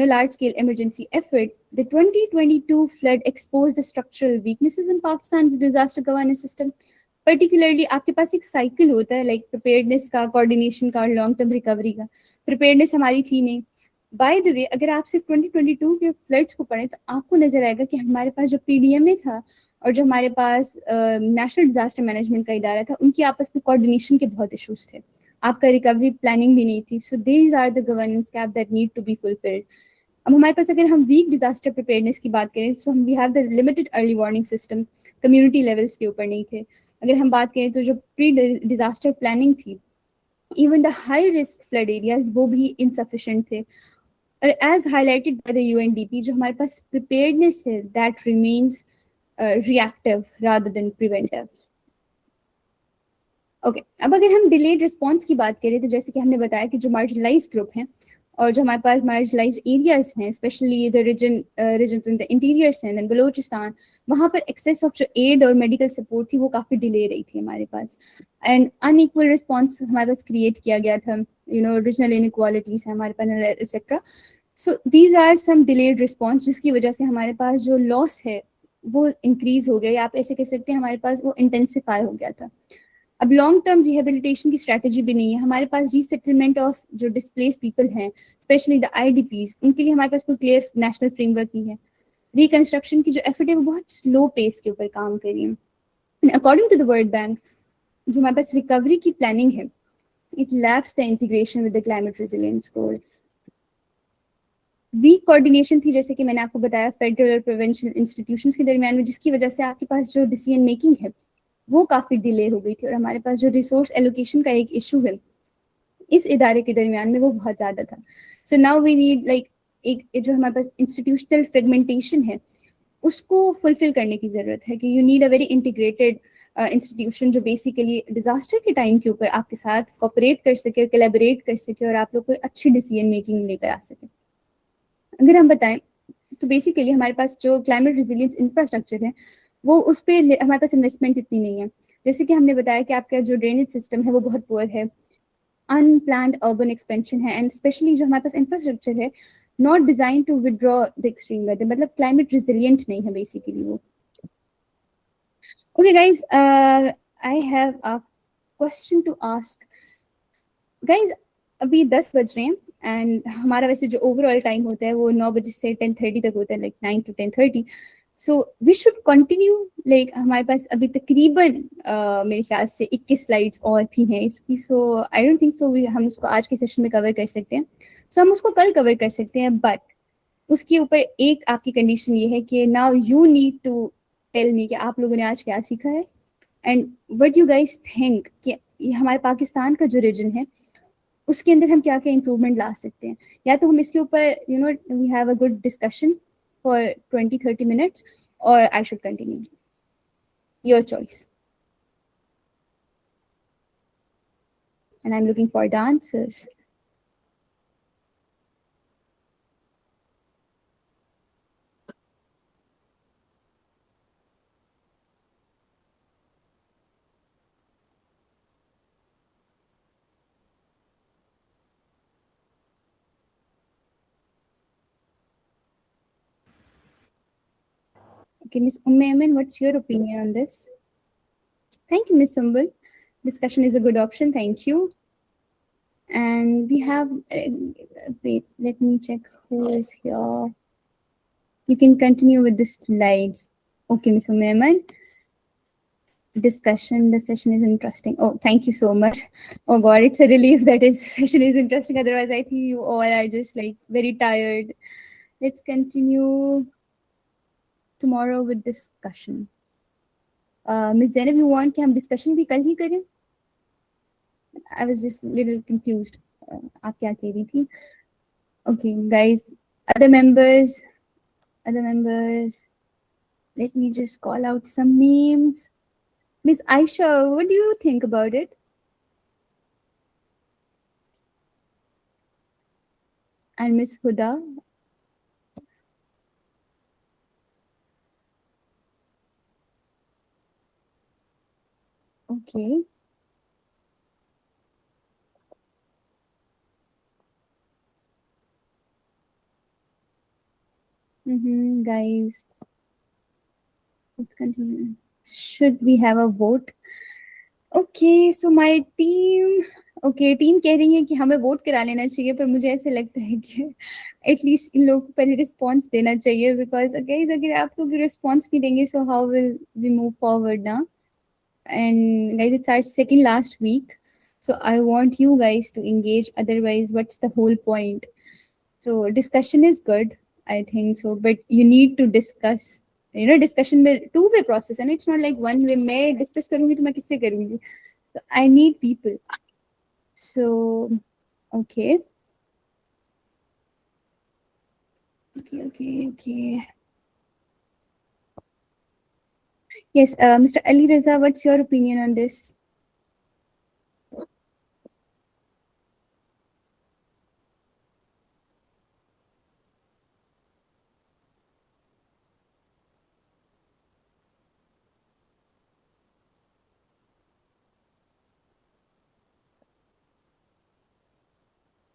large scale emergency effort, the 2022 flood exposed the structural weaknesses in Pakistan's disaster governance system. Particularly आपके पास एक साइकिल होता है लाइक प्रिपेयर्डनेस का, कोऑर्डिनेशन का और लॉन्ग टर्म रिकवरी का. प्रिपेयर्डनेस हमारी थी नहीं. बाय द वे अगर आप सिर्फ 2022 के फ्लड्स को पढ़ें तो आपको नजर आएगा कि हमारे पास जो PDMA था और जो हमारे पास नेशनल डिजास्टर मैनेजमेंट का इदारा था उनकी आपस में कोऑर्डिनेशन के बहुत इश्यूज थे. आपका रिकवरी प्लानिंग भी नहीं थी. So these are the governance gap that need to be fulfilled. अब हमारे पास अगर हम वीक डिजास्टर प्रिपेयर्डनेस की बात करें so we have the limited early warning system, community levels के ऊपर नहीं थे. अगर हम बात करें तो जो प्री डिजास्टर प्लानिंग थी, even the high risk flood areas वो भी इनसफिशिएंट थे. और as highlighted by the UNDP जो हमारे पास प्रिपेयर्डनेस है that remains reactive rather than preventive. Okay, अब अगर हम डिलेड रिस्पॉन्स की बात करें तो जैसे कि हमने बताया कि जो मार्जिनलाइज्ड ग्रुप हैं और जो हमारे पास मार्जिनलाइज्ड एरियाज हैं, specially the regions in the interiors हैं, बलूचिस्तान, वहाँ पर एक्सेस ऑफ जो एड और मेडिकल सपोर्ट थी वो काफ़ी डिले रही थी हमारे पास. एंड अनइक्वल रिस्पॉन्स हमारे पास क्रिएट किया गया था. यू नो रीजनल इनइक्वालिटीज है हमारे पास etcetera. So these are some delayed response जिसकी वजह से हमारे पास जो लॉस है वो इंक्रीज हो गया, या आप ऐसे कह सकते हैं हमारे पास वो इंटेंसिफाई हो गया था. अब लॉन्ग टर्म रिहेबिलिटेशन की स्ट्रैटेजी भी नहीं है हमारे पास। रीसेटलमेंट ऑफ जो डिस्प्लेस पीपल हैं, स्पेशली द IDPs, उनके लिए हमारे पास कोई क्लियर नेशनल फ्रेमवर्क नहीं है। रिकंस्ट्रक्शन की जो एफर्ट है वो बहुत स्लो पेस के ऊपर काम कर रही है। According to the World Bank, जो हमारे पास रिकवरी की प्लानिंग है, it lacks the integration with the climate resilience goals. Weak coordination थी, जैसे कि मैंने आपको बताया, फेडरल और प्रोविंशियल इंस्टीट्यूशंस के दरमियान में, जिसकी वजह से आपके पास जो डिसीजन मेकिंग है वो काफ़ी डिले हो गई थी। और हमारे पास जो रिसोर्स एलोकेशन का एक इशू है इस इदारे के दरमियान में, वो बहुत ज़्यादा था। So now we need like एक जो हमारे पास इंस्टीट्यूशनल फ्रेगमेंटेशन है उसको फुलफिल करने की ज़रूरत है कि you need a very integrated institution जो बेसिकली डिजास्टर के टाइम के ऊपर आपके साथ कोऑपरेट कर सके, कोलैबोरेट कर सके और आप लोग को अच्छी डिसीजन मेकिंग लेकर आ सके। अगर हम बताएं तो बेसिकली हमारे पास जो क्लाइमेट रेजिलियंस इंफ्रास्ट्रक्चर है वो उस पर हमारे पास इन्वेस्टमेंट इतनी नहीं है। जैसे कि हमने बताया कि आपका जो ड्रेनेज सिस्टम है वो बहुत पुअर है, अनप्लान्ड अर्बन एक्सपेंशन है, एंड स्पेशली जो हमारे पास इंफ्रास्ट्रक्चर है not design to withdraw the extreme weather, मतलब क्लाइमेट रेजिलियंट नहीं है बेसिकली वो। Okay guys, I have a question to ask. Guys, अभी 10 बज रहे हैं एंड हमारा वैसे जो ओवरऑल टाइम होता है वो 9 बजे से 10:30 तक होता है, like 9 to 10:30. So we should continue, like हमारे पास अभी तकरीबन मेरे ख्याल से 21 स्लाइड्स और भी हैं इसकी। सो आई डोंट थिंक सो हम उसको आज के सेशन में कवर कर सकते हैं। सो हम उसको कल कवर कर सकते हैं, बट उसके ऊपर एक आपकी कंडीशन ये है कि now you need to tell me कि आप लोगों ने आज क्या सीखा है and what you guys think कि ये हमारे पाकिस्तान का जो रीजन है उसके अंदर हम क्या क्या इम्प्रूवमेंट ला सकते हैं। या तो हम इसके ऊपर you know we have a good discussion for 20-30 minutes और I should continue, your choice, and I am looking for the answers. Okay, Miss Aman, what's your opinion on this? Thank you, Miss Sumbul. Discussion is a good option. Thank you. And we have, wait, let me check who is here. You can continue with the slides. Okay, Miss Aman. Discussion, the session is interesting. Oh, thank you so much. Oh God, it's a relief that this session is interesting. Otherwise, I think you all are just like very tired. Let's continue tomorrow with discussion. Miss Zainab, you want कि हम discussion भी कल ही करें? I was just a little confused. आप क्या कह रही थी? Okay, guys, other members. Let me just call out some names. Miss Aisha, what do you think about it? And Miss Huda. Okay. Guys, let's continue. Should we have a vote? Okay, so my team. Okay, team कह रही है कि हमें vote करा लेना चाहिए, पर मुझे ऐसे लगता है कि एटलीस्ट इन लोगों को पहले रिस्पॉन्स देना चाहिए, बिकॉज अगर आप लोग रिस्पॉन्स नहीं देंगे so how will we move forward ना। And guys, it's our second last week, so I want you guys to engage, otherwise what's the whole point? So discussion is good, I think so, but you need to discuss, you know, discussion में two-way process and it's not like one way. मैं discuss करूँगी तो मैं किससे करूँगी? So I need people. So okay. Yes, Mr. Ali Reza, what's your opinion on this?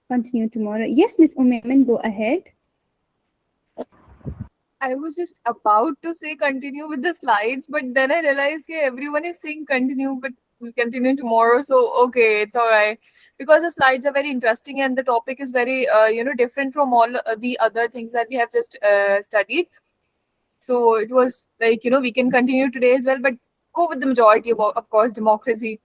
Continue tomorrow. Yes, Miss Umayman, go ahead. I was just about to say continue with the slides, but then I realized that everyone is saying continue, but we'll continue tomorrow. So okay, it's all right, because the slides are very interesting and the topic is very different from all the other things that we have just studied. So it was like, we can continue today as well, but go with the majority of course, democracy.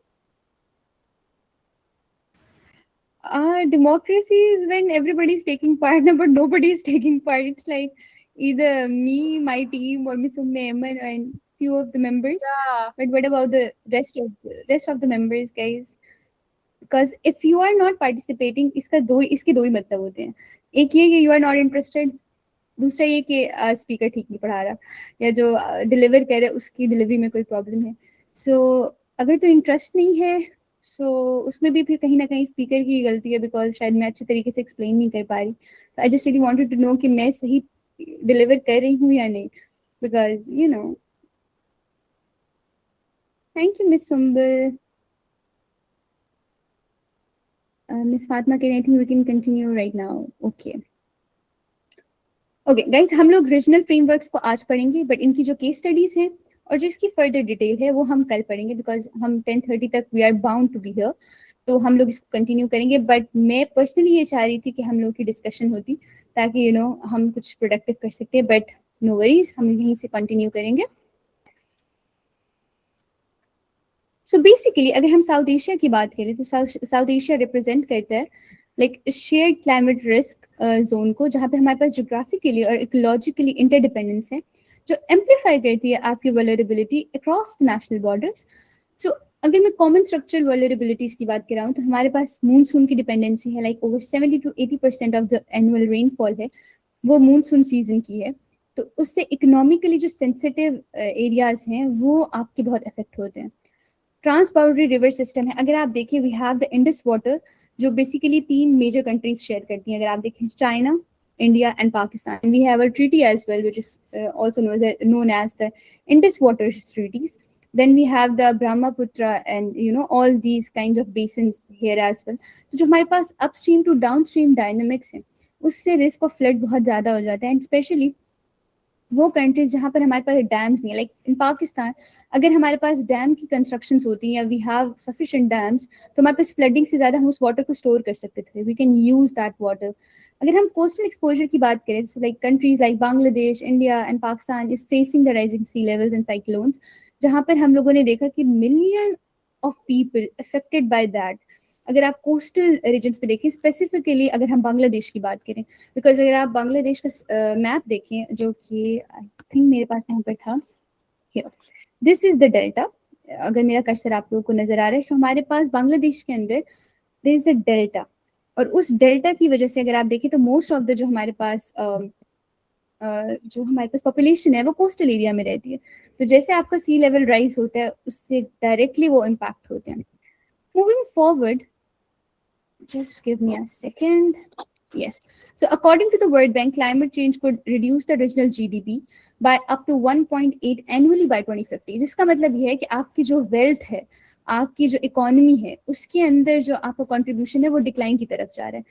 Democracy is when everybody's taking part, but nobody's taking part. It's like either me, my team, or Miss Umme and few of the members. Yeah. But what about the rest of the members, guys? Because if you are not participating, इसके दो ही मतलब होते हैं. एक ये कि you are not interested, दूसरा ये कि स्पीकर ठीक नहीं पढ़ा रहा या जो डिलीवर कर रहा है उसकी डिलीवरी में कोई प्रॉब्लम है. सो अगर तो इंटरेस्ट नहीं है सो उसमें भी फिर कहीं ना कहीं स्पीकर की गलती है, बिकॉज शायद मैं अच्छे तरीके से एक्सप्लेन नहीं कर पा रही. So I just really wanted to know कि मैं सही डिलीवर कर रही हूँ या नहीं, because thank you miss Sumbal. Miss Fatima कह रही थी we can continue right now. Okay okay guys, हम लोग रीजनल फ्रेमवर्क्स को आज पढ़ेंगे, बट इनकी जो केस स्टडीज हैं और जो इसकी फर्दर डिटेल है वो हम कल पढ़ेंगे, बिकॉज हम 10:30 तक we are bound to be here, तो हम लोग इसको कंटिन्यू करेंगे. बट मैं पर्सनली ये चाह रही थी कि हम लोग की डिस्कशन होती ताकि हम कुछ प्रोडक्टिव कर सकते हैं, बट नो वरीज, हम यहीं से कंटिन्यू करेंगे. सो बेसिकली अगर हम साउथ एशिया की बात करें तो साउथ एशिया रिप्रेजेंट करता है like shared climate risk zone को, जहाँ पे हमारे पास जोग्राफिकली और इकोलॉजिकली इंटरडिपेंडेंस है, जो एम्पलीफाई करती है आपकी vulnerability across the national borders. So अगर मैं कॉमन स्ट्रक्चरल वल्नरेबिलिटीज की बात कर रहा हूँ तो हमारे पास मूनसून की डिपेंडेंसी है, like over 70 to 80% of the annual rainfall है वो मूनसून सीजन की है. तो उससे इकोनॉमिकली जो सेंसिटिव एरियाज हैं वो आपके बहुत इफेक्ट होते हैं. ट्रांस बाउंड्री रिवर सिस्टम है, अगर आप देखें we have the Indus water, जो बेसिकली 3 मेजर कंट्रीज शेयर करती हैं. अगर आप देखें China, India and Pakistan. We have a treaty as well, which is also known as the Indus Water Treaties. Then we have the Brahmaputra and all these kinds of basins here as well. तो जो हमारे पास upstream to downstream dynamics है, उससे risk of flood बहुत ज़्यादा हो जाता है. And especially वो कंट्रीज जहाँ पर हमारे पास डैम्स नहीं है, लाइक इन पाकिस्तान अगर हमारे पास डैम की कंस्ट्रक्शंस होती हैं या वी हैव सफिशिएंट डैम्स, तो हमारे पास फ्लडिंग से ज़्यादा हम उस वाटर को स्टोर कर सकते थे. We can use that water. अगर हम कोस्टल एक्सपोजर की बात करें, so like countries like Bangladesh, India and Pakistan is facing the rising sea levels and cyclones, जहाँ पर हम लोगों ने देखा कि million of people affected by that. अगर आप कोस्टल रीजन्स पे देखें, स्पेसिफिकली अगर हम बांग्लादेश की बात करें, बिकॉज अगर आप बांग्लादेश का मैप देखें जो कि आई थिंक मेरे पास यहाँ पर था, दिस इज द डेल्टा. अगर मेरा कर्सर आप लोगों को नजर आ रहा है, तो हमारे पास बांग्लादेश के अंदर देयर इज अ डेल्टा, और उस डेल्टा की वजह से अगर आप देखें तो मोस्ट ऑफ द जो हमारे पास पॉपुलेशन है वो कोस्टल एरिया में रहती है. तो जैसे आपका सी लेवल राइज होता है उससे डायरेक्टली वो इम्पैक्ट होते हैं. Moving forward, just give me a second. Yes. So according to the World Bank, climate change could reduce the regional GDP by up to 1.8 annually by 2050. जिसका मतलब ये है कि आपकी जो वेल्थ है, आपकी जो इकोनॉमी है, उसके अंदर जो आपका कंट्रीब्यूशन है वो डिक्लाइन की तरफ जा रहा है.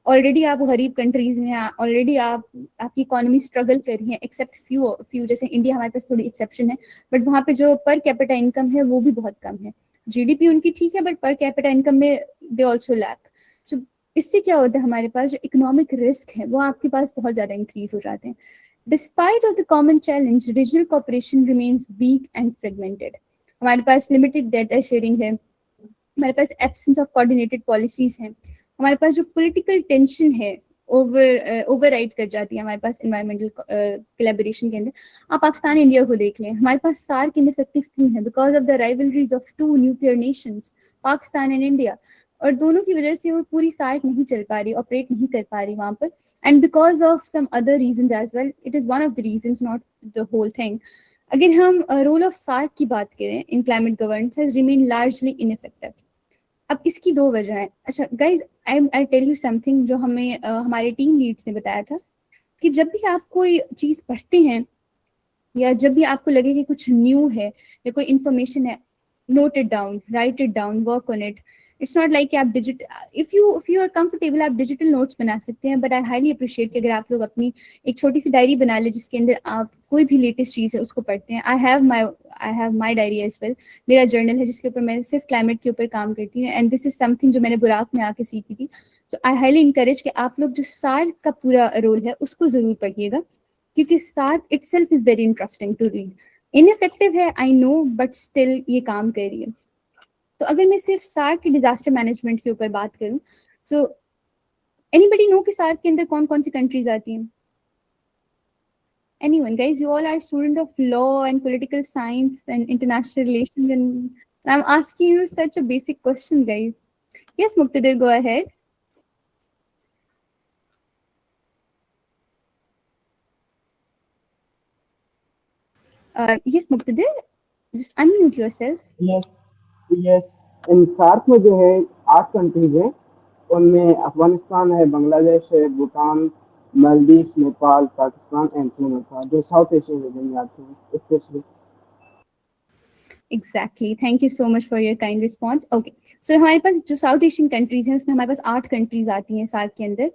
ऑलरेडी आप गरीब कंट्रीज में हैं, ऑलरेडी आपकी इकोनॉमी स्ट्रगल कर रही है, एक्सेप्ट फ्यू जैसे इंडिया हमारे पास थोड़ी एक्सेप्शन है, बट वहाँ पे जो पर कैपिटा इनकम है वो भी बहुत कम है. जीडीपी उनकी ठीक है, बट पर कैपिटा इनकम में दे ऑल्सो लैक. सो इससे क्या होता है, हमारे पास जो इकोनॉमिक रिस्क है वो आपके पास बहुत ज़्यादा इंक्रीज हो जाते हैं. Despite of the common challenge, regional cooperation remains weak and fragmented. हमारे पास लिमिटेड डाटा शेयरिंग है, हमारे पास एब्सेंस ऑफ कोऑर्डिनेटेड पॉलिसीज हैं, हमारे पास जो पॉलिटिकल टेंशन है ओवरराइड कर जाती है हमारे पास एनवायरमेंटल कोलैबोरेशन के अंदर. आप पाकिस्तान इंडिया को देख लें, हमारे पास सार्क इनफेक्टिव क्यों है? Because of the rivalries of 2 nuclear Nations, Pakistan and India, और दोनों की वजह से वो पूरी सार्क नहीं चल पा रही, ऑपरेट नहीं कर पा रही वहाँ पर. And because of some other reasons as well, it is one of the reasons, not the whole thing. अगर हम रोल ऑफ सार्क की बात करें in climate governance, has remain largely ineffective. अब इसकी 2 वजह हैं. अच्छा guys, I tell you something जो हमें हमारे टीम लीड्स ने बताया था कि जब भी आप कोई चीज़ पढ़ते हैं या जब भी आपको लगे कि कुछ न्यू है या कोई इन्फॉर्मेशन है, note it down, right it down, work on it. It's not like कि आप इफ यू आर कंफर्टेबल आप डिजिटल नोट्स बना सकते हैं, बट आई हाईली अप्रिशिएट कि अगर आप लोग अपनी एक छोटी सी डायरी बना ले जिसके अंदर आप कोई भी लेटेस्ट चीज़ है उसको पढ़ते हैं. I have my diary as well. मेरा जर्नल है जिसके ऊपर मैं सिर्फ क्लाइमेट के ऊपर काम करती हूँ, एंड दिस इज समथिंग जो मैंने बुराक में आके सीखी थी. सो आई हाईली इंकरेज कि आप लोग जो सार का पूरा रोल है उसको जरूर पढ़िएगा, क्योंकि SAARC itself is very interesting to read. Ineffective है आई नो, बट स्टिल ये काम कर रही है. तो अगर मैं सिर्फ सार के डिजास्टर मैनेजमेंट के ऊपर बात करूं, सो एनीबडी नो कि सार के अंदर कौन कौन सी कंट्रीज आती हैं? Anyone, guys? You all are student of law and political science and international relations, and I'm asking you such a basic question, guys. Yes, Muqtadir, go ahead. Yes, Muqtadir, just unmute yourself. Yes yes, in SAARC में जो है 8 countries हैं, उनमें अफगानिस्तान है, बांग्लादेश है, Bhutan, Maldives, Nepal, Pakistan and Sri Lanka, जो south Asian reason में आते हैं specially. Exactly. Thank you so much for your kind response. Okay. So हमारे पास जो साउथ एशियन कंट्रीज हैं उसमें हमारे पास 8 कंट्रीज आती हैं सार्क के अंदर.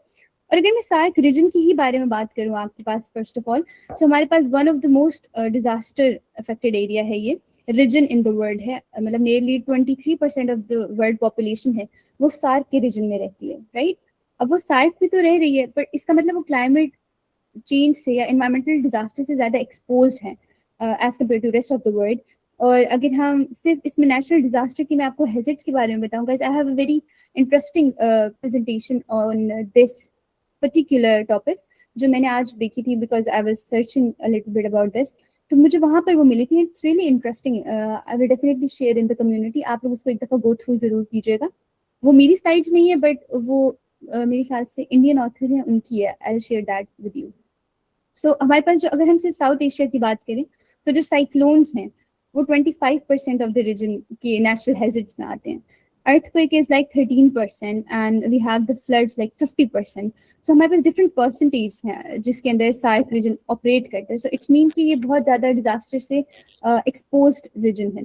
और अगर मैं सार्क रीजन की ही बारे में बात करूँ आपके पास, फर्स्ट ऑफ ऑल, तो हमारे पास one of the most disaster affected area है ये रीजन इन द वर्ल्ड है. मतलब nearly 23% of the world population है वो सार्क के रीजन में रहती है, राइट? अब वो सार्क में तो रह रही है, पर इसका मतलब वो क्लाइमेट चेंज से या इन्वायरमेंटल डिजास्टर से ज्यादा एक्सपोज है as compare to rest of the world. और अगर हम सिर्फ इसमें नेचुरल डिजास्टर की मैं आपको हैजर्ड्स के बारे में बताऊं, guys, I have a very interesting presentation on this particular topic जो मैंने आज देखी थी, because I was searching a little bit about this. तो मुझे वहां पर वो मिली थी. It's really interesting. I will definitely share in the community. आप लोग उसको एक दफा गो थ्रू जरूर कीजिएगा. वो मेरी स्लाइड्स नहीं है, बट वो मेरे ख्याल से इंडियन ऑथर है, उनकी है. I will share that with you. So हमारे पास जो, अगर हम सिर्फ साउथ एशिया की बात करें, तो जो साइक्लोन्स हैं वो 25% ऑफ द रीजन के नेचुरल हैजर्ड्स में आते हैं. earthquake is like 13% and we have the floods like 50%. So हमारे पास different percentage हैं जिसके अंदर सार्क रीजन ऑपरेट करता है. So it's mean कि ये बहुत ज़्यादा डिजास्टर से exposed रीजन है.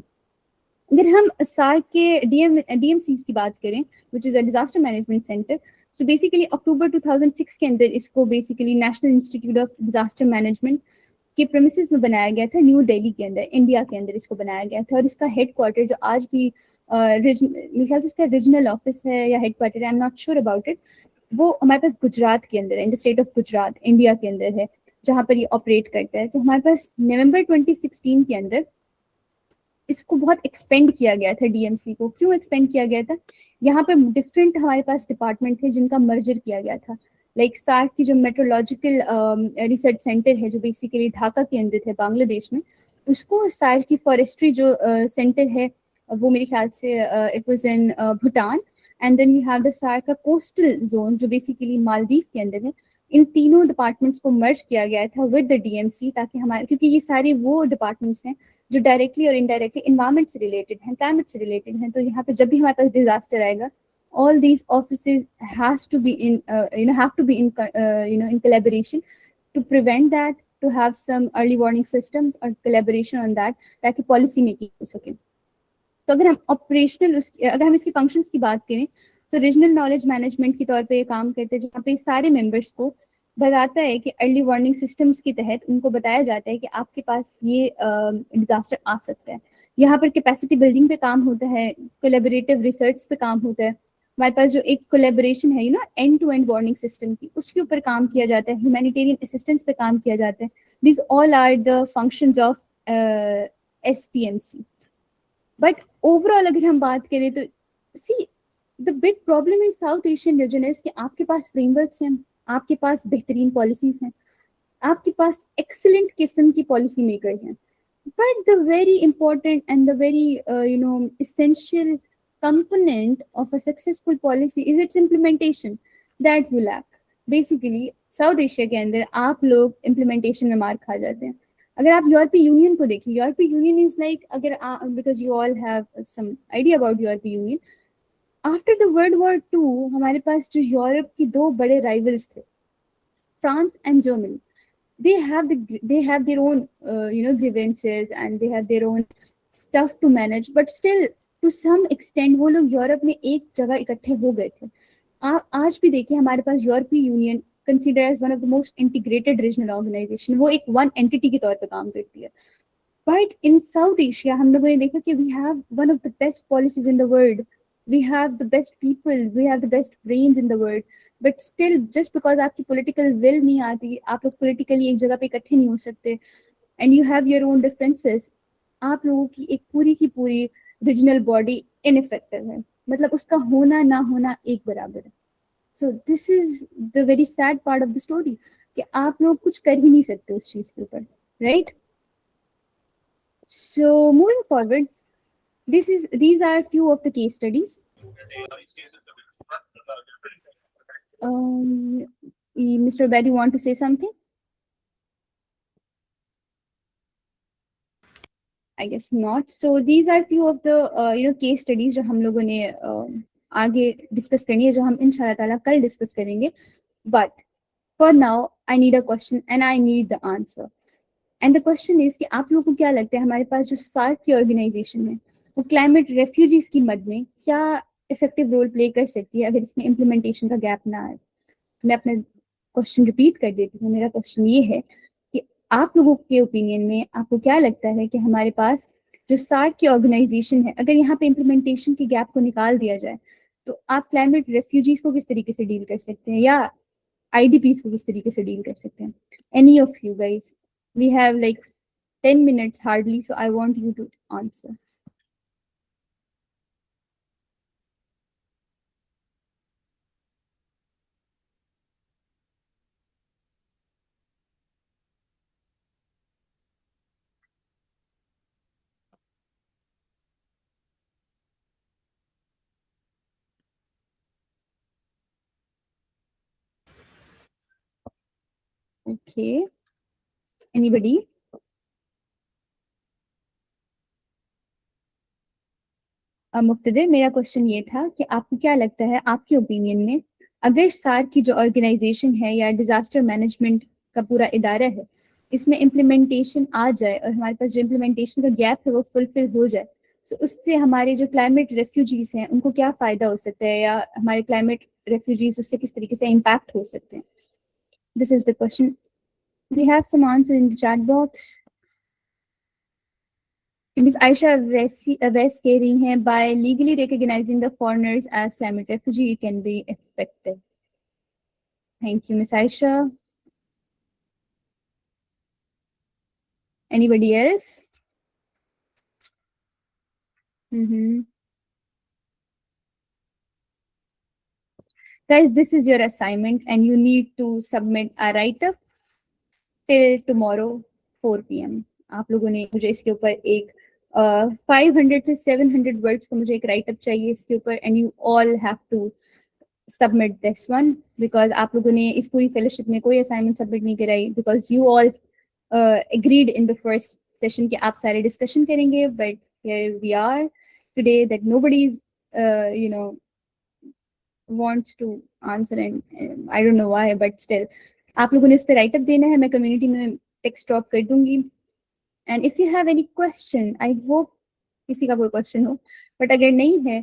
अगर हम सार्क के DMCs की बात करें, which is a disaster management center, so basically अक्टूबर 2006 के अंदर इसको basically national institute of disaster management के प्रेमिसेस में बनाया गया था. न्यू दिल्ली के अंदर, इंडिया के अंदर इसको बनाया गया था. और इसका हेडक्वार्टर जो आज भी मेरे ख्याल से इसका रीजनल ऑफिस है या headquarter, I am not sure about it, वो हमारे पास गुजरात के अंदर है, in the state of Gujarat, India के अंदर है, जहाँ पर ये ऑपरेट करता है. तो हमारे पास नवंबर 2016 के अंदर इसको बहुत एक्सपेंड किया गया था. DMC को क्यों एक्सपेंड किया गया था? यहाँ पर डिफरेंट हमारे पास डिपार्टमेंट थे जिनका मर्जर किया गया था. लाइक सार्क की जो मेट्रोलॉजिकल रिसर्च सेंटर है जो बेसिकली ढाका के अंदर है बांग्लादेश में, उसको सार्क की फॉरेस्ट्री जो सेंटर है वो मेरे ख्याल से it was in Bhutan. And then we have the SAARC का कोस्टल जोन जो बेसिकली मालदीव के अंदर है. इन तीनों डिपार्टमेंट्स को मर्ज किया गया था विद द DMC, ताकि हमारे, क्योंकि ये सारे वो डिपार्टमेंट्स हैं जो डायरेक्टली और इनडायरेक्टली इन्वायरमेंट से रिलेटेड हैं, क्लाइमेट से रिलेटेड हैं. तो यहाँ पे जब भी हमारे पास डिजास्टर आएगा, all these offices have to be in collaboration to prevent that, to have some early warning systems or collaboration on that, ताकि policy making हो सके. तो अगर हम अगर हम इसकी फंक्शंस की बात करें, तो रीजनल नॉलेज मैनेजमेंट के तौर पे ये काम करते हैं, जहाँ पे सारे मेंबर्स को बताता है कि अर्ली वार्निंग सिस्टम्स के तहत उनको बताया जाता है कि आपके पास ये डिजास्टर आ सकता है. यहाँ पर कैपेसिटी बिल्डिंग पे काम होता है, कोलैबोरेटिव रिसर्च पे काम होता है. हमारे पास जो एक कोलैबोरेशन है end to end warning system की, उसके ऊपर काम किया जाता है. ह्यूमैनिटेरियन असिस्टेंस पे काम किया जाता है. This all are the functions of STMC. But overall अगर हम बात करें तो see the big problem in South Asian region is कि आपके पास फ्रेमवर्क्स हैं, आपके पास बेहतरीन पॉलिसीज हैं, आपके पास एक्सीलेंट किस्म की पॉलिसी मेकर्स हैं, but the very important and the very essential component of a successful policy is its implementation that we lack. Basically south Asia के अंदर आप लोग इम्प्लीमेंटेशन में मार खा जाते हैं. अगर आप यूरोपीय यूनियन को देखिए, यूरोपीय यूनियन इज लाइक, अगर because you all have some idea about European union, after the world war 2 हमारे पास जो यूरोप की 2 बड़े राइवल्स थे, France and Germany, they have their own grievances and they have their own stuff to manage, but still to some extend वो लोग Europe में एक जगह इकट्ठे हो गए थे। आज भी देखिए हमारे पास यूरोपीय union consider as one of the most integrated regional organization, वो एक वन एंटिटी के तौर पर काम करती है। बट इन साउथ एशिया हम लोगों ने देखा कि we have one of the best policies in the world, we have the best people, we have the best brains in the world, but still just because आपकी political will नहीं आती, आप लोग पॉलिटिकली एक जगह पे इकट्ठे नहीं हो सकते, and you have your own differences, आप लोगों की एक पूरी की पूरी रीजनल बॉडी इनइफेक्टिव है, मतलब उसका होना ना होना एक बराबर है। सो this is the very sad part of the story कि आप लोग कुछ कर ही नहीं सकते उस चीज के ऊपर, right? So moving forward, these are few of the case studies. Mr. Bed, you want to say something? I guess not. So these are few of the case studies जो हम लोगों ने आगे डिस्कस करनी है, जो हम इंशाल्लाह ताला कल डिस्कस करेंगे. But for now, I need a question and I need the answer. And the question is कि आप लोगों को क्या लगता है हमारे पास जो सार्क की ऑर्गेनाइजेशन है वो क्लाइमेट रेफ्यूजीज की मद में क्या इफेक्टिव रोल प्ले कर सकती है अगर इसमें इम्प्लीमेंटेशन का गैप ना आए? मैं अपना क्वेश्चन रिपीट कर देती हूँ. मेरा क्वेश्चन ये है कि आप लोगों के ओपिनियन में आपको क्या लगता है कि हमारे पास जो सार्क की ऑर्गेनाइजेशन है, अगर यहाँ पे इम्प्लीमेंटेशन के गैप को निकाल दिया जाए तो आप क्लाइमेट रेफ्यूजीज को किस तरीके से डील कर सकते हैं या IDPs को किस तरीके से डील कर सकते हैं? Any of you guys? We have like 10 minutes hardly, so I want you to answer. Okay. Anybody? मुक्तदिर, मेरा क्वेश्चन ये था कि आपको क्या लगता है, आपके ओपिनियन में अगर सार्क की जो ऑर्गेनाइजेशन है या डिजास्टर मैनेजमेंट का पूरा इदारा है इसमें इम्प्लीमेंटेशन आ जाए और हमारे पास जो इम्प्लीमेंटेशन का गैप है वो फुलफिल हो जाए, तो उससे हमारे जो क्लाइमेट रेफ्यूजीज हैं उनको क्या फ़ायदा हो सकता है या हमारे क्लाइमेट रेफ्यूजीज उससे किस तरीके से इम्पैक्ट हो सकते हैं? This is the question. We have some answer in the chat box. Miss Aisha West कह रही हैं by legally recognizing the foreigners as climate refugee it can be effective. Thank you, Miss Aisha. Anybody else? Guys, this is your assignment and you need to submit a write-up till tomorrow 4 PM. आप लोगों ने मुझे इसके ऊपर एक 500 से 700 words का मुझे एक राइटअप चाहिए इसके ऊपर and you all have to submit this one because आप लोगों ने इस पूरी फेलोशिप में कोई असाइनमेंट सबमिट नहीं कराई because you all agreed in the first session कि आप सारे डिस्कशन करेंगे, but here we are today that nobody is wants to answer and I don't know why, but still आप लोगों ने इस पे राइट अप देना है. मैं कम्युनिटी में टेक्स्ट ड्रॉप कर दूंगी and if you have any question, I hope किसी का कोई क्वेश्चन हो, बट अगर नहीं है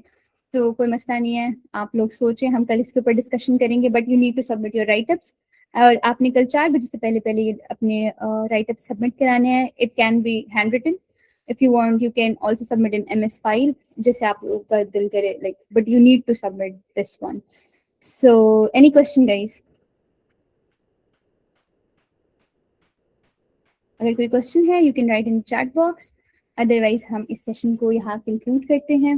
तो कोई मसला नहीं है, आप लोग सोचें, हम कल इसके ऊपर डिस्कशन करेंगे. But you need to submit your writeups और आपने कल 4 बजे से पहले ये अपने राइटअप सबमिट कराने हैं. It can be hand written, if you want you can also submit an MS file जैसे आप लोगों का दिल करे, like, but you need to submit this one. So any question guys? अगर कोई क्वेश्चन है you can write in the chat box, otherwise हम इस सेशन को यहाँ conclude करते हैं.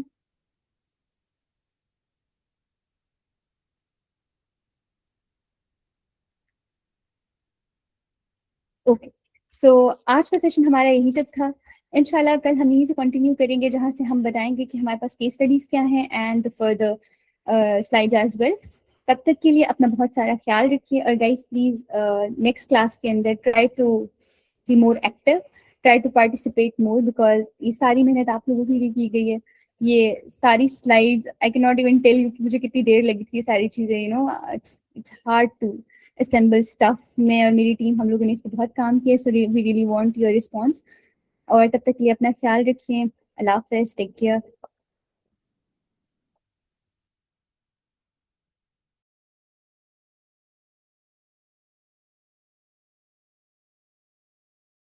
ओके, सो आज का सेशन हमारा यहीं तक था. इंशाल्लाह कल हम यहीं से कंटिन्यू करेंगे जहाँ से हम बताएंगे कि हमारे पास केस स्टडीज क्या हैं and further slides as well. तब तक के लिए अपना बहुत सारा ख्याल रखिए और गाइस प्लीज नेक्स्ट क्लास के अंदर try to be more active, try to participate more because ये सारी मेहनत आप लोगों के लिए की गई है. ये सारी slides I can not even tell you कि मुझे कितनी देर लगी थी ये सारी चीज़ें, you know it's hard to assemble stuff. मैं और मेरी टीम हम लोगों ने इस पर बहुत काम किया. So we really want your response. और तब तक के लिए अपना ख्याल रखिए. अल्लाह हाफ़िज़, टेक केयर.